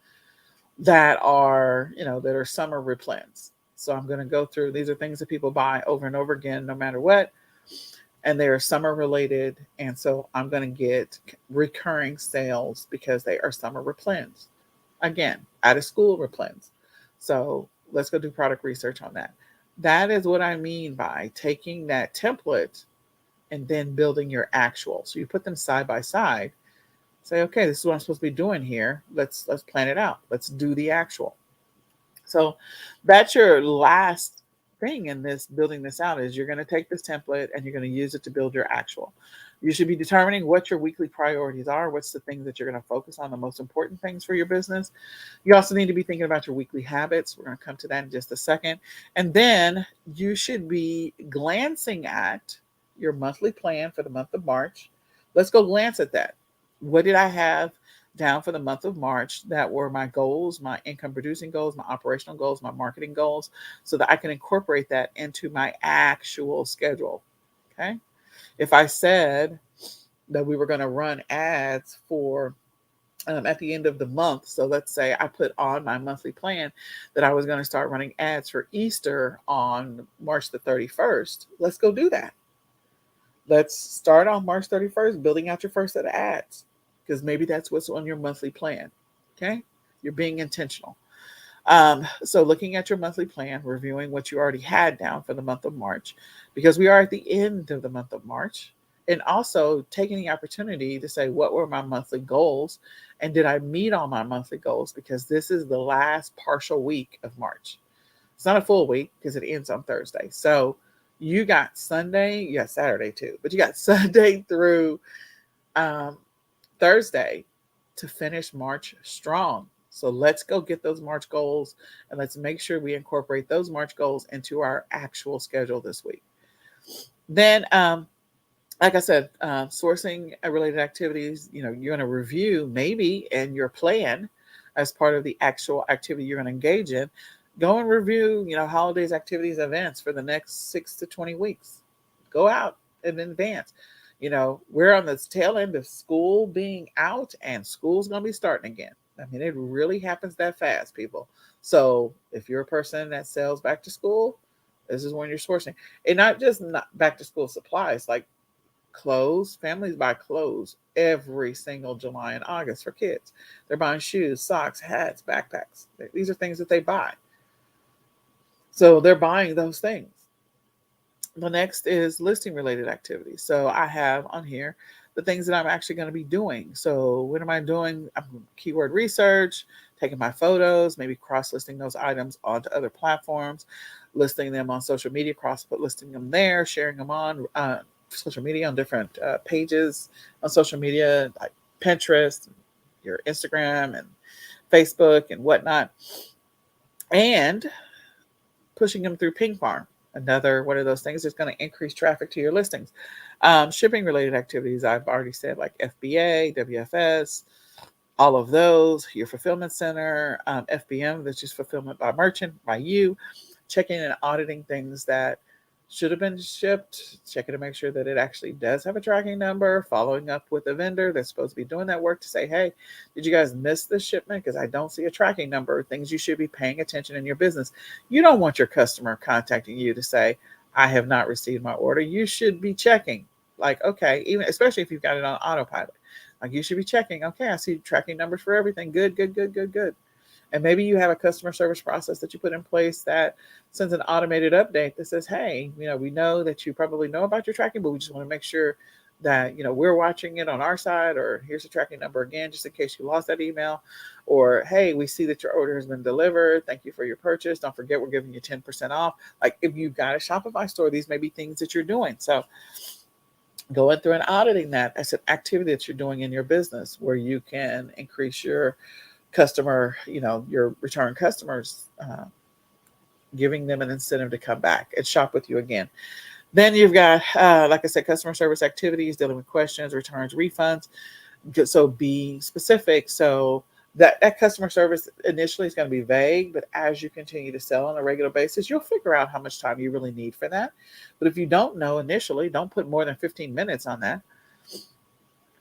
Speaker 1: that are, that are summer replens. So I'm going to go through, these are things that people buy over and over again, no matter what. And they're summer related. And so I'm going to get recurring sales because they are summer replens. Again, out of school replens. So let's go do product research on that. That is what I mean by taking that template and then building your actual. So you put them side by side. Say, okay, this is what I'm supposed to be doing here. Let's plan it out. Let's do the actual. So that's your last thing in this building this out is you're going to take this template and you're going to use it to build your actual. You should be determining what your weekly priorities are. What's the things that you're going to focus on, the most important things for your business. You also need to be thinking about your weekly habits. We're going to come to that in just a second. And then you should be glancing at your monthly plan for the month of March. Let's go glance at that. What did I have down for the month of March that were my goals, my income producing goals, my operational goals, my marketing goals, so that I can incorporate that into my actual schedule. Okay. If I said that we were going to run ads for at the end of the month, so let's say I put on my monthly plan that I was going to start running ads for Easter on March the 31st, let's go do that. Let's start on March 31st, building out your first set of ads, because maybe that's what's on your monthly plan. Okay. You're being intentional. So looking at your monthly plan, reviewing what you already had down for the month of March, because we are at the end of the month of March, and also taking the opportunity to say, what were my monthly goals? And did I meet all my monthly goals? Because this is the last partial week of March. It's not a full week because it ends on Thursday. So You got Sunday, you got Saturday too, but you got Sunday through um, Thursday to finish March strong. So let's go get those March goals and let's make sure we incorporate those March goals into our actual schedule this week. Then, like I said, sourcing related activities, you're going to review maybe in your plan as part of the actual activity you're going to engage in. Go and review, holidays, activities, events for the next 6 to 20 weeks. Go out in advance. We're on the tail end of school being out and school's going to be starting again. I mean, it really happens that fast, people. So if you're a person that sells back to school, this is when you're sourcing. And not back to school supplies, like clothes. Families buy clothes every single July and August for kids. They're buying shoes, socks, hats, backpacks. These are things that they buy. So they're buying those things. The next is listing related activities. So I have on here the things that I'm actually going to be doing. So what am I doing? I'm keyword research, taking my photos, maybe cross listing those items onto other platforms, listing them on social media, listing them there, sharing them on social media on different pages on social media like Pinterest, your Instagram and Facebook and whatnot, and pushing them through Ping Farm. Another one of those things that's going to increase traffic to your listings. Shipping related activities, I've already said, like FBA, WFS, all of those, your fulfillment center, FBM, that's just fulfillment by merchant, by you, checking and auditing things that should have been shipped, checking to make sure that it actually does have a tracking number, following up with a vendor that's supposed to be doing that work to say, hey, did you guys miss this shipment? Because I don't see a tracking number, things you should be paying attention in your business. You don't want your customer contacting you to say, I have not received my order. You should be checking, like, okay, even especially if you've got it on autopilot. Like you should be checking, okay, I see tracking numbers for everything. Good, good, good, good, good. And maybe you have a customer service process that you put in place that sends an automated update that says, hey, we know that you probably know about your tracking, but we just want to make sure that, we're watching it on our side, or here's the tracking number again, just in case you lost that email, or, hey, we see that your order has been delivered. Thank you for your purchase. Don't forget, we're giving you 10% off. Like if you've got a Shopify store, these may be things that you're doing. So going through and auditing that as an activity that you're doing in your business where you can increase your customer, your return customers, giving them an incentive to come back and shop with you again. Then you've got, like I said, customer service activities, dealing with questions, returns, refunds. So be specific. So that customer service initially is going to be vague, but as you continue to sell on a regular basis, you'll figure out how much time you really need for that. But if you don't know initially, don't put more than 15 minutes on that.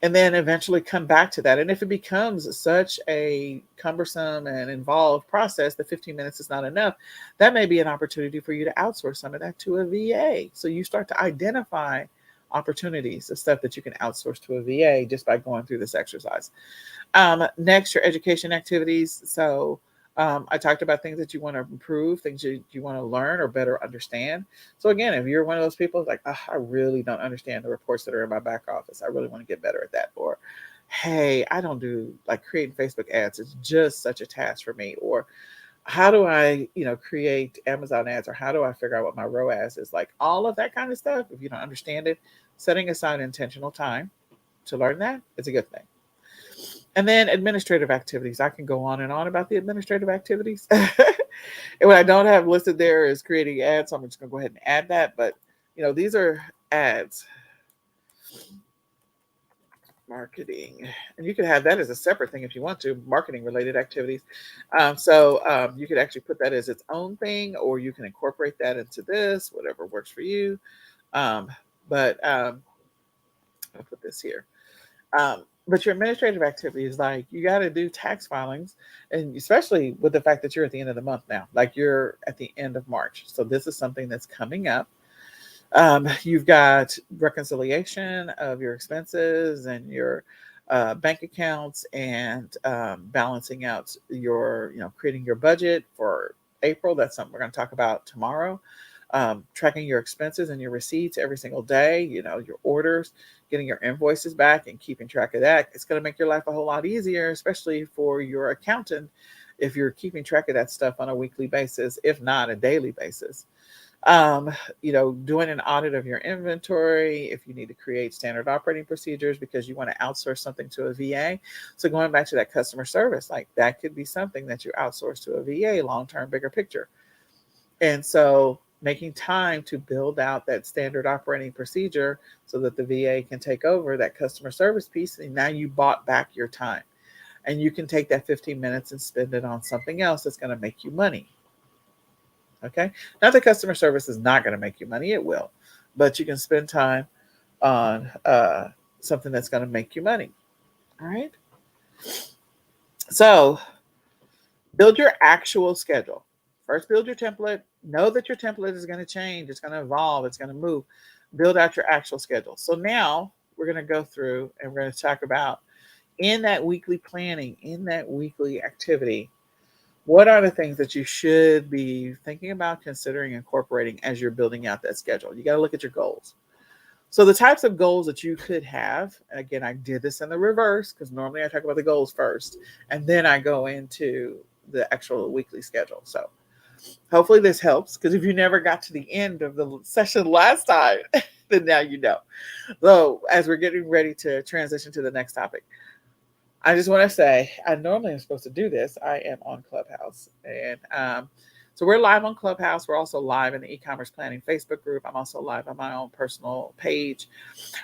Speaker 1: And then eventually come back to that. And if it becomes such a cumbersome and involved process that 15 minutes is not enough, that may be an opportunity for you to outsource some of that to a VA. So you start to identify opportunities of stuff that you can outsource to a VA just by going through this exercise. Next, your education activities. So I talked about things that you want to improve, things you want to learn or better understand. So again, if you're one of those people like, oh, I really don't understand the reports that are in my back office, I really want to get better at that. Or, hey, I don't do like creating Facebook ads. It's just such a task for me. Or how do I, create Amazon ads, or how do I figure out what my ROAS is? Like all of that kind of stuff. If you don't understand it, setting aside intentional time to learn that is a good thing. And then administrative activities. I can go on and on about the administrative activities. And what I don't have listed there is creating ads. So I'm just going to go ahead and add that. But, these are ads. Marketing. And you can have that as a separate thing if you want to, marketing related activities. So you could actually put that as its own thing, or you can incorporate that into this, whatever works for you. But I'll put this here. But your administrative activities, like you got to do tax filings, and especially with the fact that you're at the end of the month now, like you're at the end of March. So this is something that's coming up. You've got reconciliation of your expenses and your bank accounts, and balancing out your, creating your budget for April. That's something we're going to talk about tomorrow. Tracking your expenses and your receipts every single day, your orders, getting your invoices back and keeping track of that. It's going to make your life a whole lot easier, especially for your accountant, if you're keeping track of that stuff on a weekly basis, if not a daily basis. um, doing an audit of your inventory, if you need to create standard operating procedures because you want to outsource something to a VA. So going back to that customer service, like that could be something that you outsource to a VA, long-term, bigger picture. And so making time to build out that standard operating procedure so that the VA can take over that customer service piece. And now you bought back your time, and you can take that 15 minutes and spend it on something else that's going to make you money. Okay. Not that customer service is not going to make you money, it will, but you can spend time on something that's going to make you money. All right. So build your actual schedule. First, build your template. Know that your template is going to change, it's going to evolve, it's going to move. Build out your actual schedule. So now we're going to go through and we're going to talk about in that weekly planning, in that weekly activity, what are the things that you should be thinking about, considering, incorporating as you're building out that schedule? You got to look at your goals. So the types of goals that you could have, and again, I did this in the reverse because normally I talk about the goals first, and then I go into the actual weekly schedule. So hopefully this helps, because if you never got to the end of the session last time, then now you know. So as we're getting ready to transition to the next topic, I just want to say, I normally am supposed to do this. I am on Clubhouse. And so we're live on Clubhouse. We're also live in the e-commerce planning Facebook group. I'm also live on my own personal page.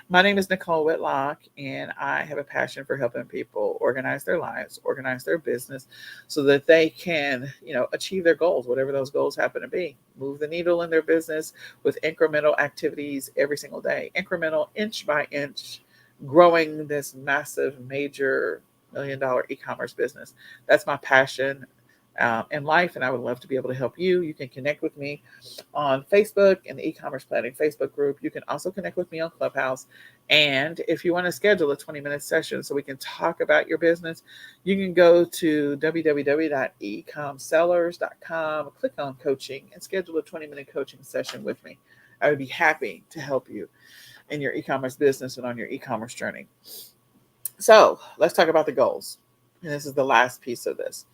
Speaker 1: My name is Nicole Whitlock, and I have a passion for helping people organize their lives, organize their business so that they can, achieve their goals, whatever those goals happen to be. Move the needle in their business with incremental activities every single day, incremental, inch by inch, growing this massive, major $1 million e-commerce business. That's my passion in life, and I would love to be able to help you. You can connect with me on Facebook in the e-commerce planning Facebook group. You can also connect with me on Clubhouse. And if you want to schedule a 20-minute session so we can talk about your business, you can go to www.ecomsellers.com, click on coaching, and schedule a 20-minute coaching session with me. I would be happy to help you in your e-commerce business and on your e-commerce journey. So let's talk about the goals. And this is the last piece of this.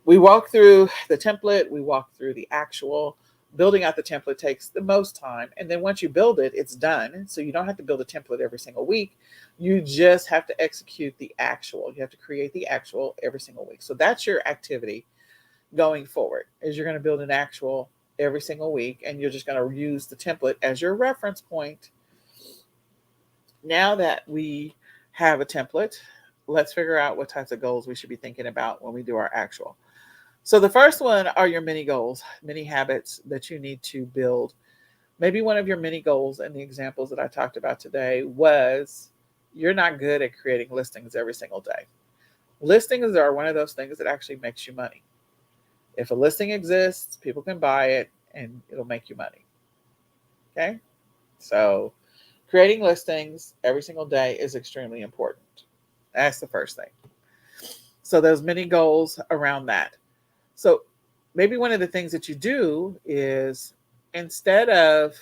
Speaker 1: We walk through the template, we walk through the actual. Building out the template takes the most time. And then once you build it, it's done. So you don't have to build a template every single week. You just have to execute the actual. You have to create the actual every single week. So that's your activity going forward, is you're going to build an actual every single week, and you're just going to use the template as your reference point. Now that we have a template, let's figure out what types of goals we should be thinking about when we do our actual. So the first one are your mini goals, mini habits that you need to build. Maybe one of your mini goals in the examples that I talked about today was you're not good at creating listings every single day. Listings are one of those things that actually makes you money. If a listing exists, people can buy it and it'll make you money. Okay? So creating listings every single day is extremely important. That's the first thing. So those mini goals around that. So maybe one of the things that you do is, instead of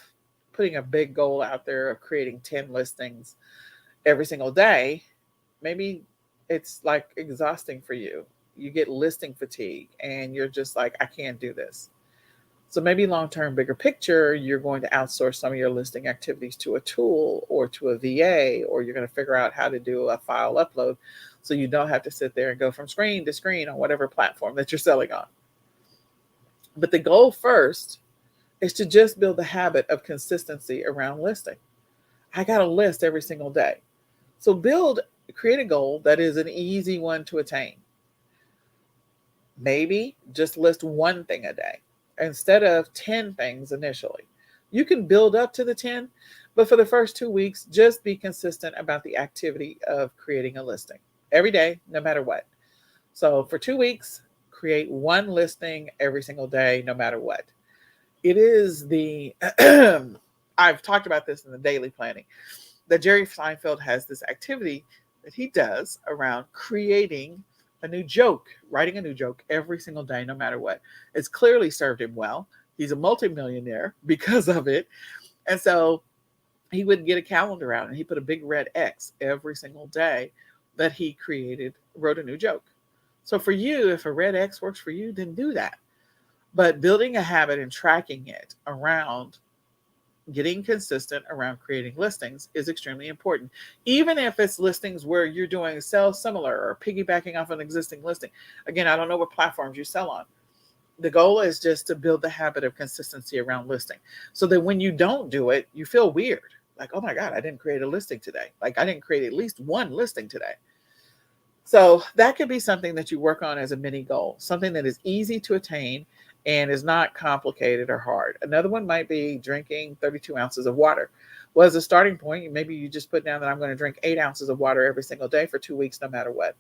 Speaker 1: putting a big goal out there of creating 10 listings every single day, maybe it's like exhausting for you. You get listing fatigue and you're just like, I can't do this. So maybe long-term, bigger picture, you're going to outsource some of your listing activities to a tool or to a VA, or you're going to figure out how to do a file upload so you don't have to sit there and go from screen to screen on whatever platform that you're selling on. But the goal first is to just build the habit of consistency around listing. I got to list every single day. So create a goal that is an easy one to attain. Maybe just list one thing a day instead of 10 things initially. You can build up to the 10, but for the first 2 weeks, just be consistent about the activity of creating a listing every day, no matter what. So for 2 weeks, create one listing every single day, no matter what. It is I've talked about this in the daily planning, that Jerry Seinfeld has this activity that he does around creating a new joke, writing a new joke every single day, no matter what. It's clearly served him well. He's a multimillionaire because of it. And so he would get a calendar out and he put a big red X every single day that he wrote a new joke. So for you, if a red X works for you, then do that. But building a habit and tracking it around getting consistent around creating listings is extremely important. Even if it's listings where you're doing sell similar or piggybacking off an existing listing. Again, I don't know what platforms you sell on. The goal is just to build the habit of consistency around listing so that when you don't do it, you feel weird. Like, oh my God, I didn't create a listing today. Like, I didn't create at least one listing today. So that could be something that you work on as a mini goal, something that is easy to attain and is not complicated or hard. Another one might be drinking 32 ounces of water. Well, as a starting point, maybe you just put down that I'm going to drink 8 ounces of water every single day for 2 weeks, no matter what.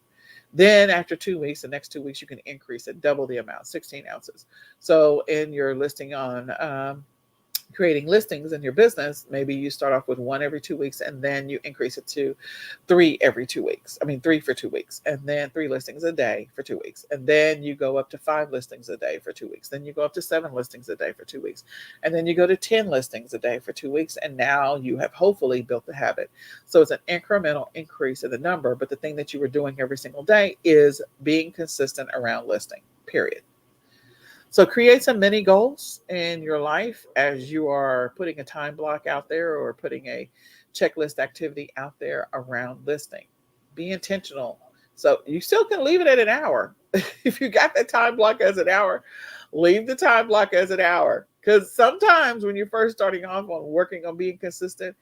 Speaker 1: Then after 2 weeks, the next 2 weeks, you can increase it, double the amount, 16 ounces. So in your listing on creating listings in your business, maybe you start off with one every 2 weeks and then you increase it to three every 2 weeks. I mean, three for 2 weeks, and then 3 listings a day for 2 weeks. And then you go up to 5 listings a day for 2 weeks. Then you go up to 7 listings a day for 2 weeks. And then you go to 10 listings a day for 2 weeks. And now you have hopefully built the habit. So it's an incremental increase in the number. But the thing that you were doing every single day is being consistent around listing, period. So create some mini goals in your life as you are putting a time block out there or putting a checklist activity out there around listing. Be intentional. So you still can leave it at an hour. If you got that time block as an hour, leave the time block as an hour. Because sometimes when you're first starting off on working on being consistent,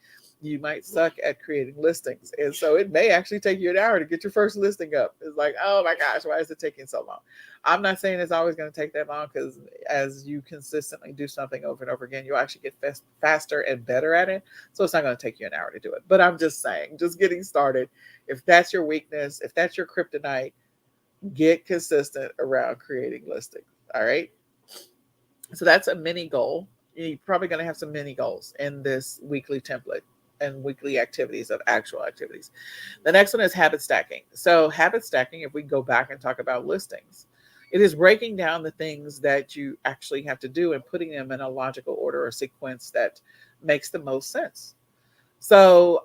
Speaker 1: you might suck at creating listings. And so it may actually take you an hour to get your first listing up. It's like, oh my gosh, why is it taking so long? I'm not saying it's always going to take that long, because as you consistently do something over and over again, you'll actually get faster and better at it. So it's not going to take you an hour to do it. But I'm just saying, just getting started, if that's your weakness, if that's your kryptonite, get consistent around creating listings. All right. So that's a mini goal. You're probably going to have some mini goals in this weekly template and weekly activities of actual activities. The next one is habit stacking. So habit stacking, if we go back and talk about listings, it is breaking down the things that you actually have to do and putting them in a logical order or sequence that makes the most sense. So,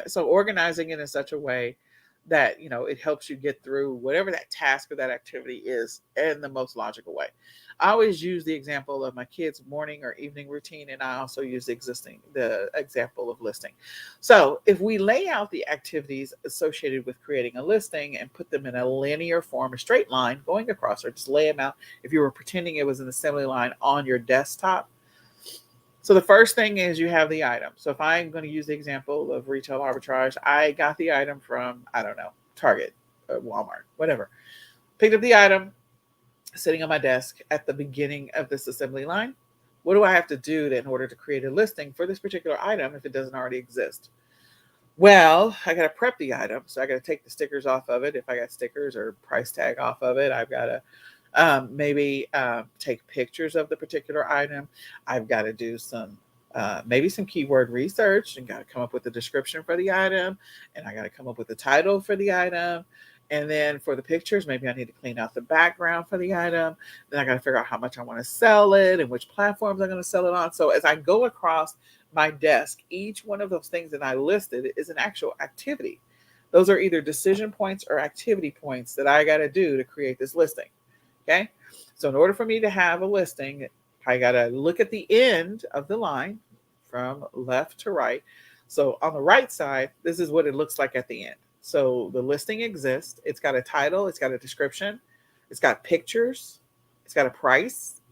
Speaker 1: so organizing it in such a way that it helps you get through whatever that task or that activity is in the most logical way. I always use the example of my kids' morning or evening routine, and I also use the example of listing. So if we lay out the activities associated with creating a listing and put them in a linear form, a straight line going across, or just lay them out, if you were pretending it was an assembly line on your desktop. So the first thing is you have the item. So if I'm going to use the example of retail arbitrage, I got the item from, I don't know, Target, Walmart, whatever. Picked up the item, sitting on my desk at the beginning of this assembly line. What do I have to do in order to create a listing for this particular item if it doesn't already exist? Well, I got to prep the item. So I got to take the stickers off of it. If I got stickers or price tag off of it, I've got to maybe take pictures of the particular item. I've got to do maybe some keyword research and got to come up with a description for the item. And I got to come up with a title for the item. And then for the pictures, maybe I need to clean out the background for the item. Then I got to figure out how much I want to sell it and which platforms I'm going to sell it on. So as I go across my desk, each one of those things that I listed is an actual activity. Those are either decision points or activity points that I got to do to create this listing. Okay. So in order for me to have a listing, I got to look at the end of the line from left to right. So on the right side, this is what it looks like at the end. So the listing exists. It's got a title. It's got a description. It's got pictures. It's got a price.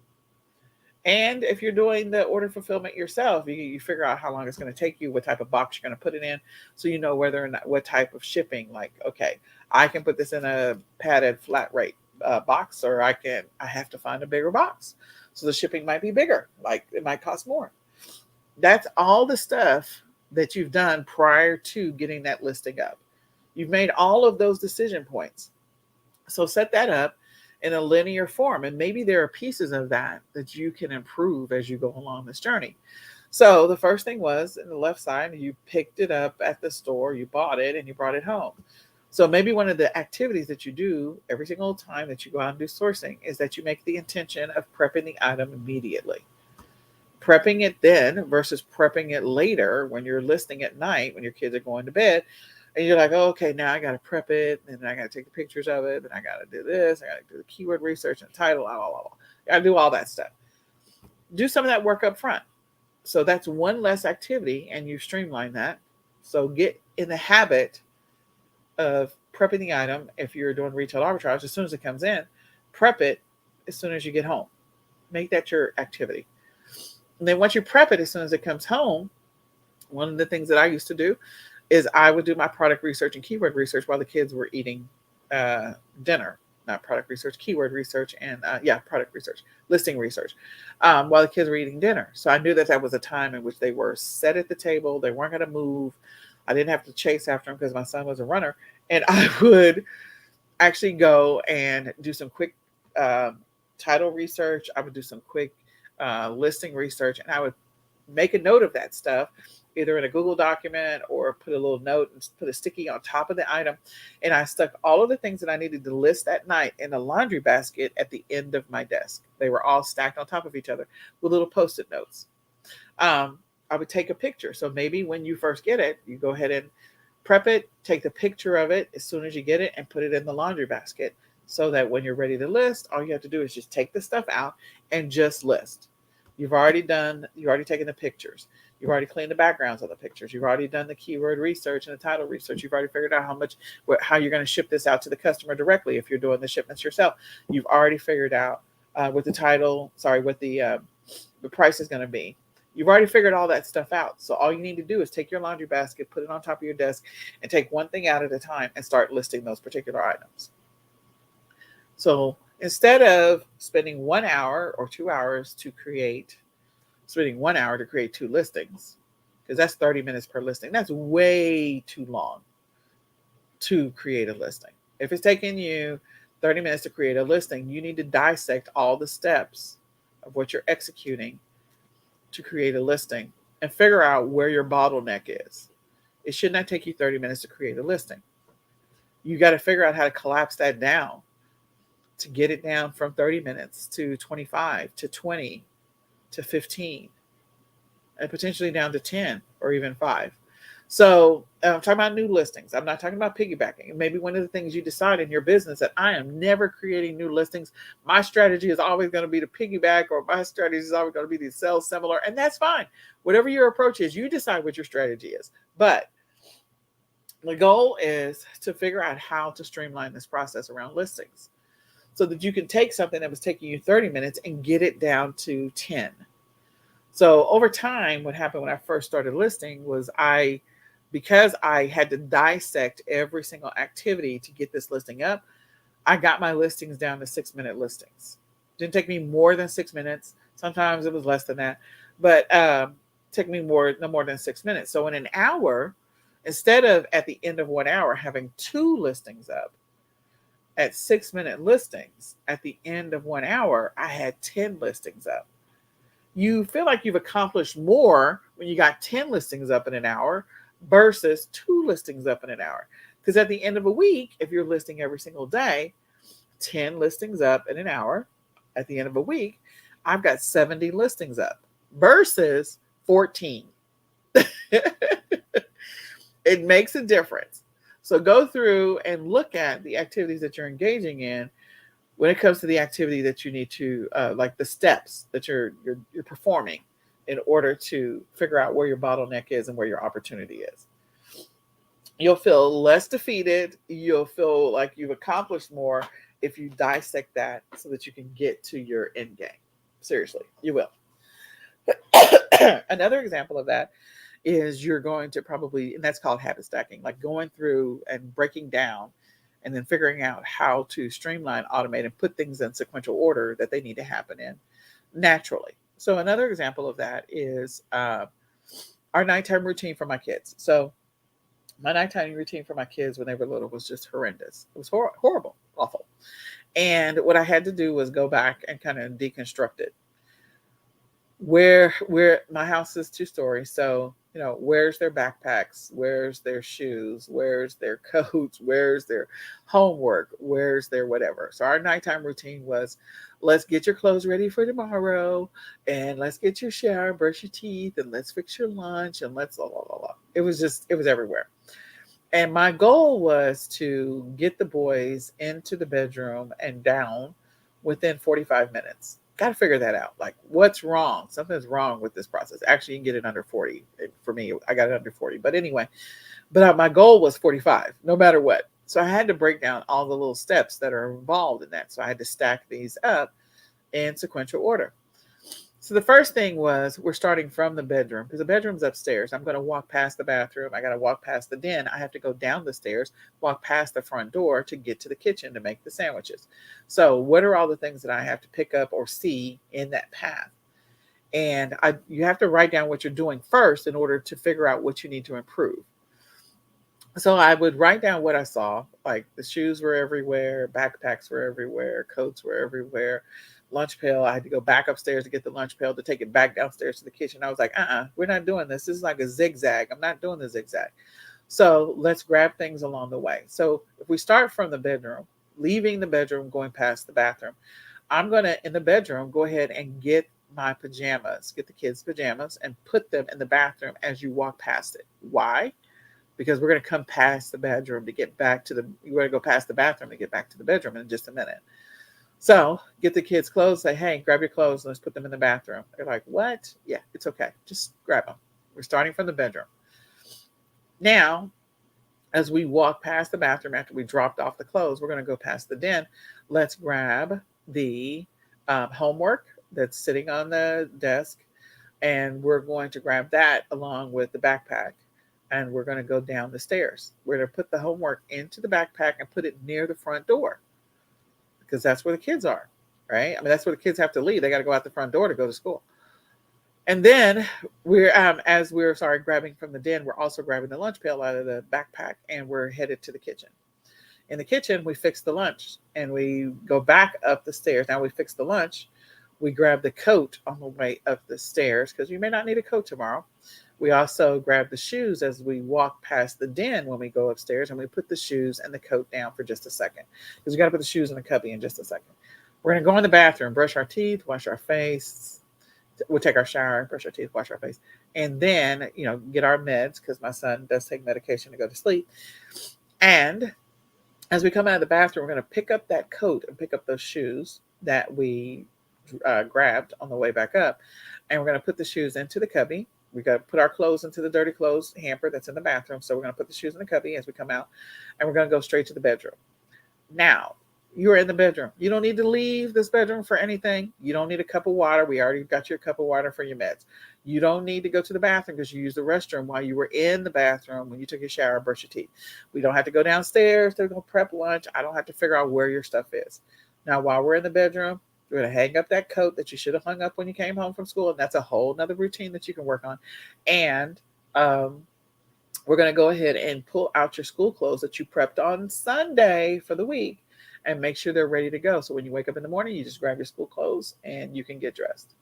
Speaker 1: And if you're doing the order fulfillment yourself, you figure out how long it's going to take you, what type of box you're going to put it in, so you know whether or not what type of shipping. Like, okay, I can put this in a padded flat rate box, or I have to find a bigger box. So the shipping might be bigger, like it might cost more. That's all the stuff that you've done prior to getting that listing up. You've made all of those decision points. So set that up in a linear form. And maybe there are pieces of that you can improve as you go along this journey. So the first thing was in the left side, you picked it up at the store, you bought it, and you brought it home. So maybe one of the activities that you do every single time that you go out and do sourcing is that you make the intention of prepping the item immediately. Prepping it then versus prepping it later when you're listing at night, when your kids are going to bed, and you're like, oh, okay, now I got to prep it, and then I got to take the pictures of it, and I got to do this, I got to do the keyword research and title, blah, blah, blah. Got to do all that stuff. Do some of that work up front. So that's one less activity, and you streamline that. So get in the habit of prepping the item. If you're doing retail arbitrage, as soon as it comes in, prep it as soon as you get home. Make that your activity. And then once you prep it as soon as it comes home, one of the things that I used to do is I would do my product research and keyword research while the kids were eating dinner. Not product research, keyword research, and product research, listing research, while the kids were eating dinner. So I knew that that was a time in which they were set at the table. They weren't going to move. I didn't have to chase after them because my son was a runner. And I would actually go and do some quick title research. I would do some quick listing research, and I would make a note of that stuff, either in a Google document or put a little note and put a sticky on top of the item. And I stuck all of the things that I needed to list that night in a laundry basket at the end of my desk. They were all stacked on top of each other with little Post-it notes. I would take a picture. So maybe when you first get it, you go ahead and prep it, take the picture of it as soon as you get it, and put it in the laundry basket, so that when you're ready to list, all you have to do is just take the stuff out and just list. You've already taken the pictures. You've already cleaned the backgrounds of the pictures. You've already done the keyword research and the title research. You've already figured out how you're going to ship this out to the customer directly if you're doing the shipments yourself. You've already figured out what the price is going to be. You've already figured all that stuff out. So all you need to do is take your laundry basket, put it on top of your desk, and take one thing out at a time and start listing those particular items. So instead of spending 1 hour or 2 hours spending 1 hour to create 2 listings, because that's 30 minutes per listing. That's way too long to create a listing. If it's taking you 30 minutes to create a listing, you need to dissect all the steps of what you're executing to create a listing and figure out where your bottleneck is. It should not take you 30 minutes to create a listing. You got to figure out how to collapse that down, to get it down from 30 minutes to 25 to 20 to 15 and potentially down to 10 or even 5. So I'm talking about new listings. I'm not talking about piggybacking. Maybe one of the things you decide in your business that I am never creating new listings. My strategy is always going to be to piggyback, or my strategy is always going to be to sell similar. And that's fine. Whatever your approach is, you decide what your strategy is. But the goal is to figure out how to streamline this process around listings, so that you can take something that was taking you 30 minutes and get it down to 10. So over time, what happened when I first started listing was because I had to dissect every single activity to get this listing up, I got my listings down to 6-minute listings. Didn't take me more than 6 minutes. Sometimes it was less than that, but took me no more than 6 minutes. So in an hour, instead of at the end of 1 hour having 2 listings up, at 6-minute listings, at the end of 1 hour, I had 10 listings up. You feel like you've accomplished more when you got 10 listings up in an hour versus 2 listings up in an hour. Because at the end of a week, if you're listing every single day, 10 listings up in an hour, at the end of a week, I've got 70 listings up versus 14. It makes a difference. So go through and look at the activities that you're engaging in when it comes to the activity that you need to, like the steps that you're performing in order to figure out where your bottleneck is and where your opportunity is. You'll feel less defeated. You'll feel like you've accomplished more if you dissect that so that you can get to your end game. Seriously, you will. Another example of that is you're going to probably, and that's called habit stacking, like going through and breaking down and then figuring out how to streamline, automate, and put things in sequential order that they need to happen in naturally. So another example of that is our nighttime routine for my kids. So my nighttime routine for my kids when they were little was just horrendous. It was horrible, awful. And what I had to do was go back and kind of deconstruct it. Where my house is 2-story, so where's their backpacks, where's their shoes, where's their coats, where's their homework, where's their whatever. So our nighttime routine was, let's get your clothes ready for tomorrow, and let's get your shower, brush your teeth, and let's fix your lunch, and let's blah, blah, blah, blah. It was everywhere. And my goal was to get the boys into the bedroom and down within 45 minutes. Got to figure that out. Like, what's wrong? Something's wrong with this process. Actually, you can get it under 40. For me, I got it under 40. But anyway, my goal was 45, no matter what. So I had to break down all the little steps that are involved in that. So I had to stack these up in sequential order. So the first thing was, we're starting from the bedroom, because the bedroom's upstairs. I'm going to walk past the bathroom. I got to walk past the den. I have to go down the stairs, walk past the front door to get to the kitchen to make the sandwiches. So what are all the things that I have to pick up or see in that path? And you have to write down what you're doing first in order to figure out what you need to improve. So I would write down what I saw, like the shoes were everywhere, backpacks were everywhere, coats were everywhere, lunch pail. I had to go back upstairs to get the lunch pail to take it back downstairs to the kitchen. I was like, we're not doing this. This is like a zigzag. I'm not doing the zigzag. So let's grab things along the way. So if we start from the bedroom, leaving the bedroom, going past the bathroom, I'm going to, in the bedroom, go ahead and get my pajamas, get the kids' pajamas and put them in the bathroom as you walk past it. Why? Because we're going to come past the bedroom to get back to you're going to go past the bathroom to get back to the bedroom in just a minute. So get the kids' clothes, say, hey, grab your clothes, and let's put them in the bathroom. They're like, what? Yeah, it's okay. Just grab them. We're starting from the bedroom. Now, as we walk past the bathroom after we dropped off the clothes, we're going to go past the den. Let's grab the homework that's sitting on the desk, and we're going to grab that along with the backpack. And we're going to go down the stairs. We're going to put the homework into the backpack and put it near the front door, because that's where the kids are, right? I mean, that's where the kids have to leave. They got to go out the front door to go to school. And then as we're grabbing from the den, we're also grabbing the lunch pail out of the backpack, and we're headed to the kitchen. In the kitchen, we fix the lunch, and we go back up the stairs. Now we fix the lunch. We grab the coat on the way up the stairs, because you may not need a coat tomorrow. We also grab the shoes as we walk past the den when we go upstairs, and we put the shoes and the coat down for just a second, because we got to put the shoes in the cubby in just a second. We're going to go in the bathroom, brush our teeth, wash our face. We'll take our shower, brush our teeth, wash our face, and then, get our meds, because my son does take medication to go to sleep. And as we come out of the bathroom, we're going to pick up that coat and pick up those shoes that we grabbed on the way back up, and we're going to put the shoes into the cubby. We got to put our clothes into the dirty clothes hamper that's in the bathroom. So we're going to put the shoes in the cubby as we come out, and we're going to go straight to the bedroom. Now, you're in the bedroom. You don't need to leave this bedroom for anything. You don't need a cup of water. We already got your cup of water for your meds. You don't need to go to the bathroom because you used the restroom while you were in the bathroom when you took your shower, brush your teeth. We don't have to go downstairs to go prep lunch. I don't have to figure out where your stuff is. Now, while we're in the bedroom, we're going to hang up that coat that you should have hung up when you came home from school. And that's a whole nother routine that you can work on. And we're going to go ahead and pull out your school clothes that you prepped on Sunday for the week and make sure they're ready to go. So when you wake up in the morning, you just grab your school clothes and you can get dressed.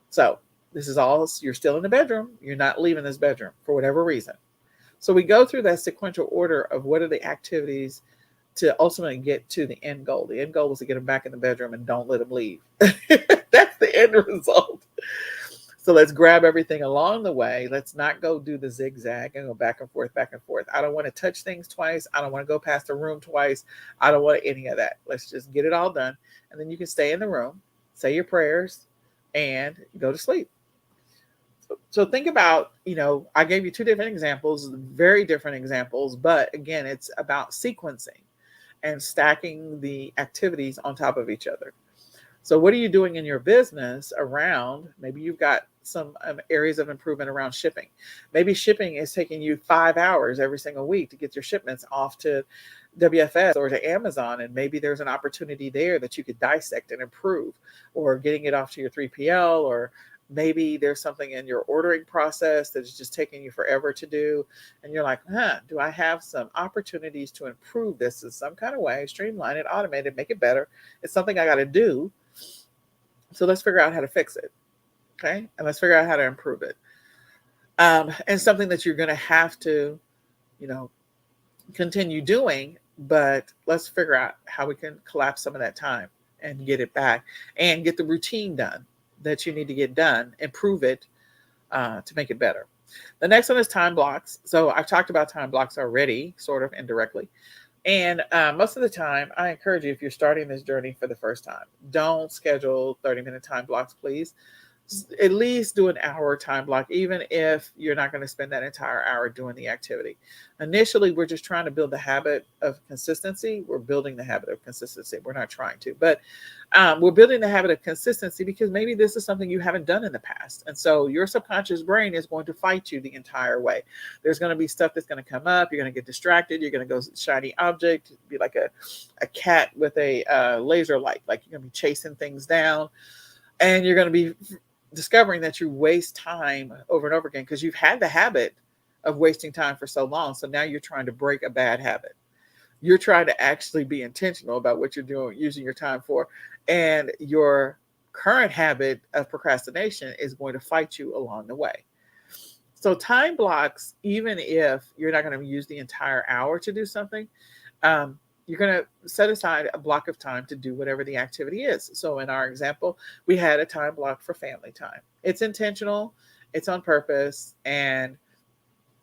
Speaker 1: So this is all, you're still in the bedroom. You're not leaving this bedroom for whatever reason. So we go through that sequential order of what are the activities to ultimately get to the end goal. The end goal was to get them back in the bedroom and don't let them leave. That's the end result. So let's grab everything along the way. Let's not go do the zigzag and go back and forth, back and forth. I don't want to touch things twice. I don't want to go past a room twice. I don't want any of that. Let's just get it all done. And then you can stay in the room, say your prayers, and go to sleep. So think about, I gave you two different examples, very different examples, but again, it's about sequencing and stacking the activities on top of each other. So what are you doing in your business around, maybe you've got some areas of improvement around shipping. Maybe shipping is taking you 5 hours every single week to get your shipments off to WFS or to Amazon. And maybe there's an opportunity there that you could dissect and improve, or getting it off to your 3PL, or maybe there's something in your ordering process that is just taking you forever to do. And you're like, do I have some opportunities to improve this in some kind of way, streamline it, automate it, make it better? It's something I got to do. So let's figure out how to fix it. Okay. And let's figure out how to improve it. And something that you're going to have to, continue doing, but let's figure out how we can collapse some of that time and get it back and get the routine done that you need to get done, improve it to make it better. The next one is time blocks. So I've talked about time blocks already, sort of indirectly. And most of the time, I encourage you, if you're starting this journey for the first time, don't schedule 30-minute time blocks, please. At least do an hour time block, even if you're not going to spend that entire hour doing the activity. Initially, we're just trying to build the habit of consistency. We're building the habit of consistency. We're not trying to, but we're building the habit of consistency because maybe this is something you haven't done in the past. And so your subconscious brain is going to fight you the entire way. There's going to be stuff that's going to come up. You're going to get distracted. You're going to go shiny object, be like a cat with a laser light, like you're going to be chasing things down, and you're going to be discovering that you waste time over and over again because you've had the habit of wasting time for so long. So now you're trying to break a bad habit. You're trying to actually be intentional about what you're doing, using your time for. And your current habit of procrastination is going to fight you along the way. So time blocks, even if you're not going to use the entire hour to do something, you're going to set aside a block of time to do whatever the activity is. So in our example, we had a time block for family time. It's intentional, it's on purpose, and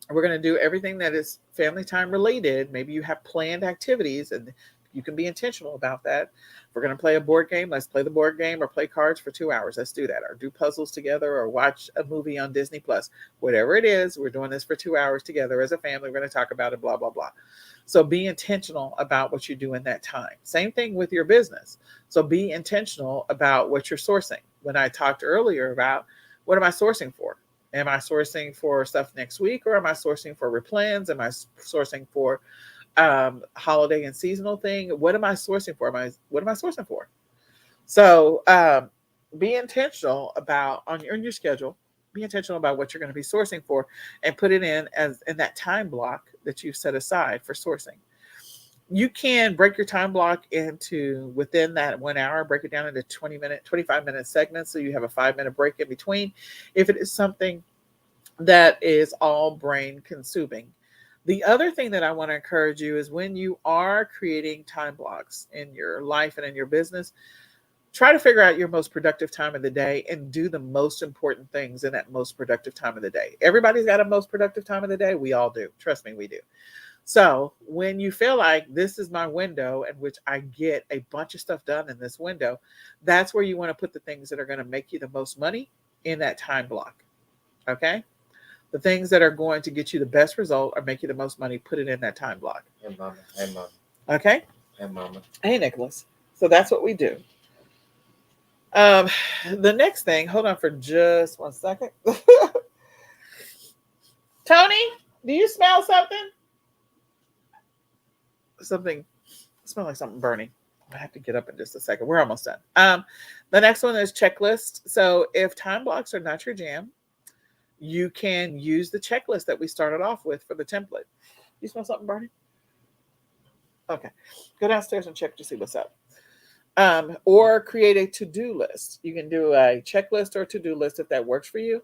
Speaker 1: we're going to do everything that is family time related. Maybe you have planned activities and you can be intentional about that. If we're going to play a board game, let's play the board game or play cards for 2 hours. Let's do that. Or do puzzles together or watch a movie on Disney Plus. Whatever it is, we're doing this for 2 hours together as a family. We're going to talk about it, blah, blah, blah. So be intentional about what you do in that time. Same thing with your business. So be intentional about what you're sourcing. When I talked earlier about what am I sourcing for? Am I sourcing for stuff next week, or am I sourcing for replens? Am I sourcing for holiday and seasonal thing? What am I sourcing for? What am I sourcing for? So be intentional about on your schedule. Be intentional about what you're going to be sourcing for, and put it in that time block that you set aside for sourcing. You can break your time block into within that 1 hour, break it down into 25-minute segments. So you have a 5-minute break in between. If it is something that is all brain consuming. The other thing that I want to encourage you is when you are creating time blocks in your life and in your business, try to figure out your most productive time of the day and do the most important things in that most productive time of the day. Everybody's got a most productive time of the day. We all do. Trust me, we do. So when you feel like this is my window in which I get a bunch of stuff done in this window, that's where you want to put the things that are going to make you the most money in that time block. Okay? The things that are going to get you the best result or make you the most money, put it in that time block.
Speaker 2: Hey, mama. Hey, mama.
Speaker 1: Okay?
Speaker 2: Hey, mama.
Speaker 1: Hey, Nicholas. So that's what we do. The next thing, hold on for just 1 second. Tony, do you smell something? Something smells like something burning. I have to get up in just a second. We're almost done. The next one is checklist. So if time blocks are not your jam, you can use the checklist that we started off with for the template. You smell something burning? Okay. Go downstairs and check to see what's up. Or create a to-do list. You can do a checklist or to-do list if that works for you,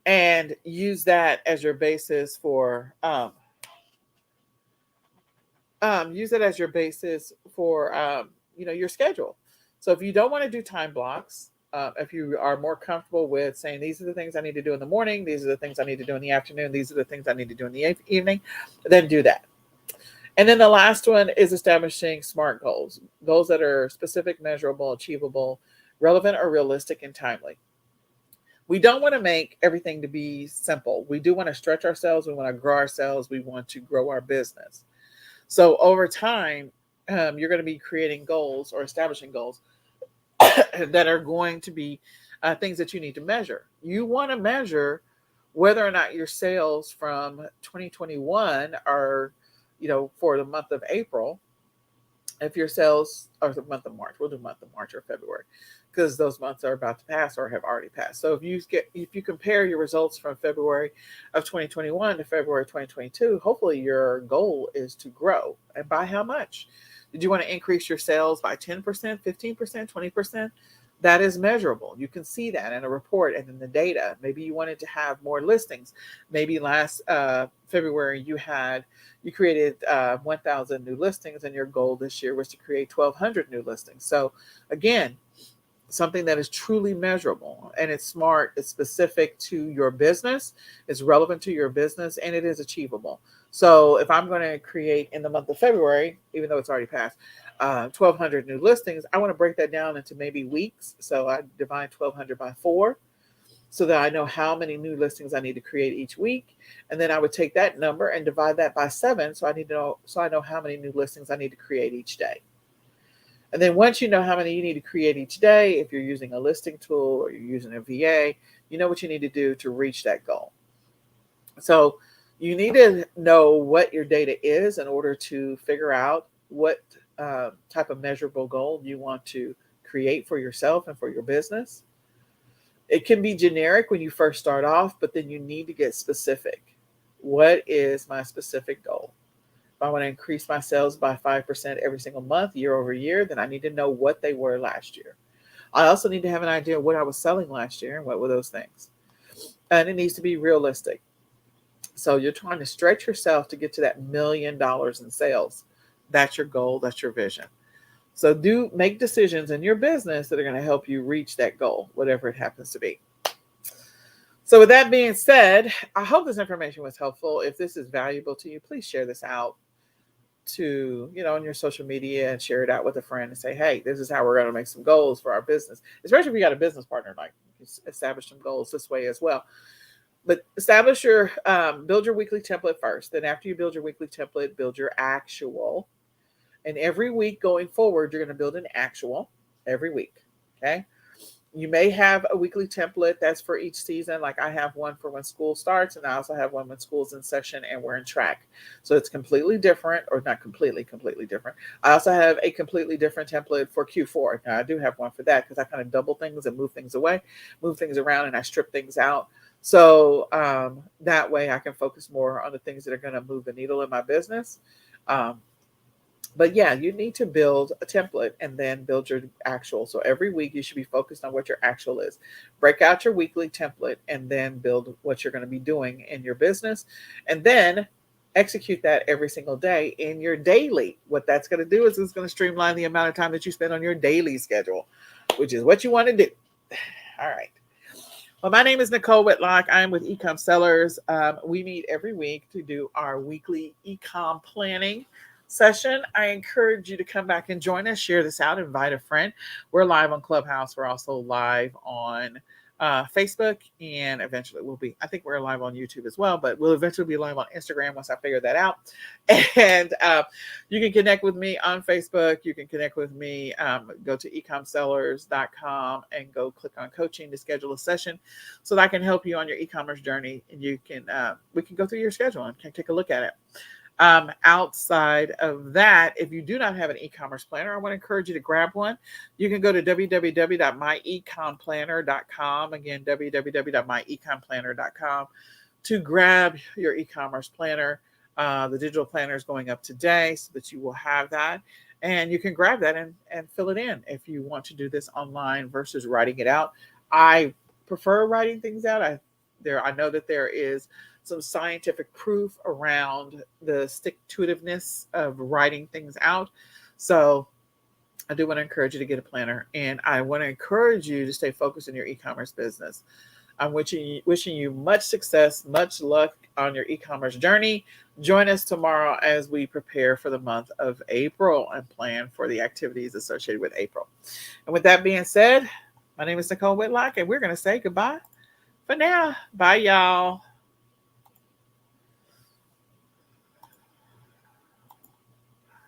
Speaker 1: and use that as your basis for your schedule. So if you don't want to do time blocks, if you are more comfortable with saying these are the things I need to do in the morning, these are the things I need to do in the afternoon, these are the things I need to do in the evening, then do that. And then the last one is establishing SMART goals that are specific, measurable, achievable, relevant, or realistic and timely. We don't want to make everything to be simple. We do want to stretch ourselves. We want to grow ourselves. We want to grow our business. So over time, you're going to be creating goals or establishing goals that are going to be things that you need to measure. You want to measure whether or not your sales from 2021 are, for the month of April. If your sales are the month of March, we'll do month of March or February, because those months are about to pass or have already passed. So if you compare your results from February of 2021 to February 2022, hopefully your goal is to grow. And by how much? Did you want to increase your sales by 10%, 15%, 20%? That is measurable. You can see that in a report and in the data. Maybe you wanted to have more listings. Maybe last February you created 1,000 new listings, and your goal this year was to create 1,200 new listings. So again, something that is truly measurable, and it's smart, it's specific to your business, it's relevant to your business, and it is achievable. So if I'm going to create in the month of February, even though it's already passed, 1,200 new listings, I want to break that down into maybe weeks. So I divide 1,200 by 4 so that I know how many new listings I need to create each week. And then I would take that number and divide that by 7. So I know how many new listings I need to create each day. And then once you know how many you need to create each day, if you're using a listing tool or you're using a VA, you know what you need to do to reach that goal. So you need to know what your data is in order to figure out what type of measurable goal you want to create for yourself and for your business. It can be generic when you first start off, but then you need to get specific. What is my specific goal? If I want to increase my sales by 5% every single month, year over year, then I need to know what they were last year. I also need to have an idea of what I was selling last year and what were those things. And it needs to be realistic. So you're trying to stretch yourself to get to that $1 million in sales. That's your goal. That's your vision. So do make decisions in your business that are going to help you reach that goal, whatever it happens to be. So with that being said, I hope this information was helpful. If this is valuable to you, please share this out to, on your social media and share it out with a friend and say, hey, this is how we're going to make some goals for our business, especially if you got a business partner, like establish some goals this way as well. But build your weekly template first. Then after you build your weekly template, build your actual. And every week going forward, you're going to build an actual every week. Okay. You may have a weekly template that's for each season. Like I have one for when school starts, and I also have one when school's in session and we're in track. So it's completely different, or not completely different. I also have a completely different template for Q4. Now I do have one for that because I kind of double things and move things away, move things around, and I strip things out. So that way I can focus more on the things that are going to move the needle in my business. But yeah, you need to build a template and then build your actual. So every week you should be focused on what your actual is. Break out your weekly template and then build what you're going to be doing in your business. And then execute that every single day in your daily. What that's going to do is it's going to streamline the amount of time that you spend on your daily schedule, which is what you want to do. All right. Well, my name is Nicole Whitlock. I am with eCom Sellers. We meet every week to do our weekly eCom planning session. I encourage you to come back and join us, share this out, invite a friend. We're live on Clubhouse. We're also live on Facebook, and eventually I think we're live on YouTube as well, but we'll eventually be live on Instagram once I figure that out. And you can connect with me on Facebook. You can connect with me. Go to ecomsellers.com and go click on coaching to schedule a session so that I can help you on your e-commerce journey. And we can go through your schedule and can take a look at it. Outside of that, if you do not have an e-commerce planner, I want to encourage you to grab one. You can go to www.myecomplanner.com. Again, www.myecomplanner.com to grab your e-commerce planner. The digital planner is going up today so that you will have that. And you can grab that and fill it in if you want to do this online versus writing it out. I prefer writing things out. I know that there is some scientific proof around the stick-to-itiveness of writing things out. So I do want to encourage you to get a planner, and I want to encourage you to stay focused in your e-commerce business. I'm wishing you much success, much luck on your e-commerce journey. Join us tomorrow as we prepare for the month of April and plan for the activities associated with April. And with that being said, my name is Nicole Whitlock, and we're going to say goodbye for now. Bye, y'all.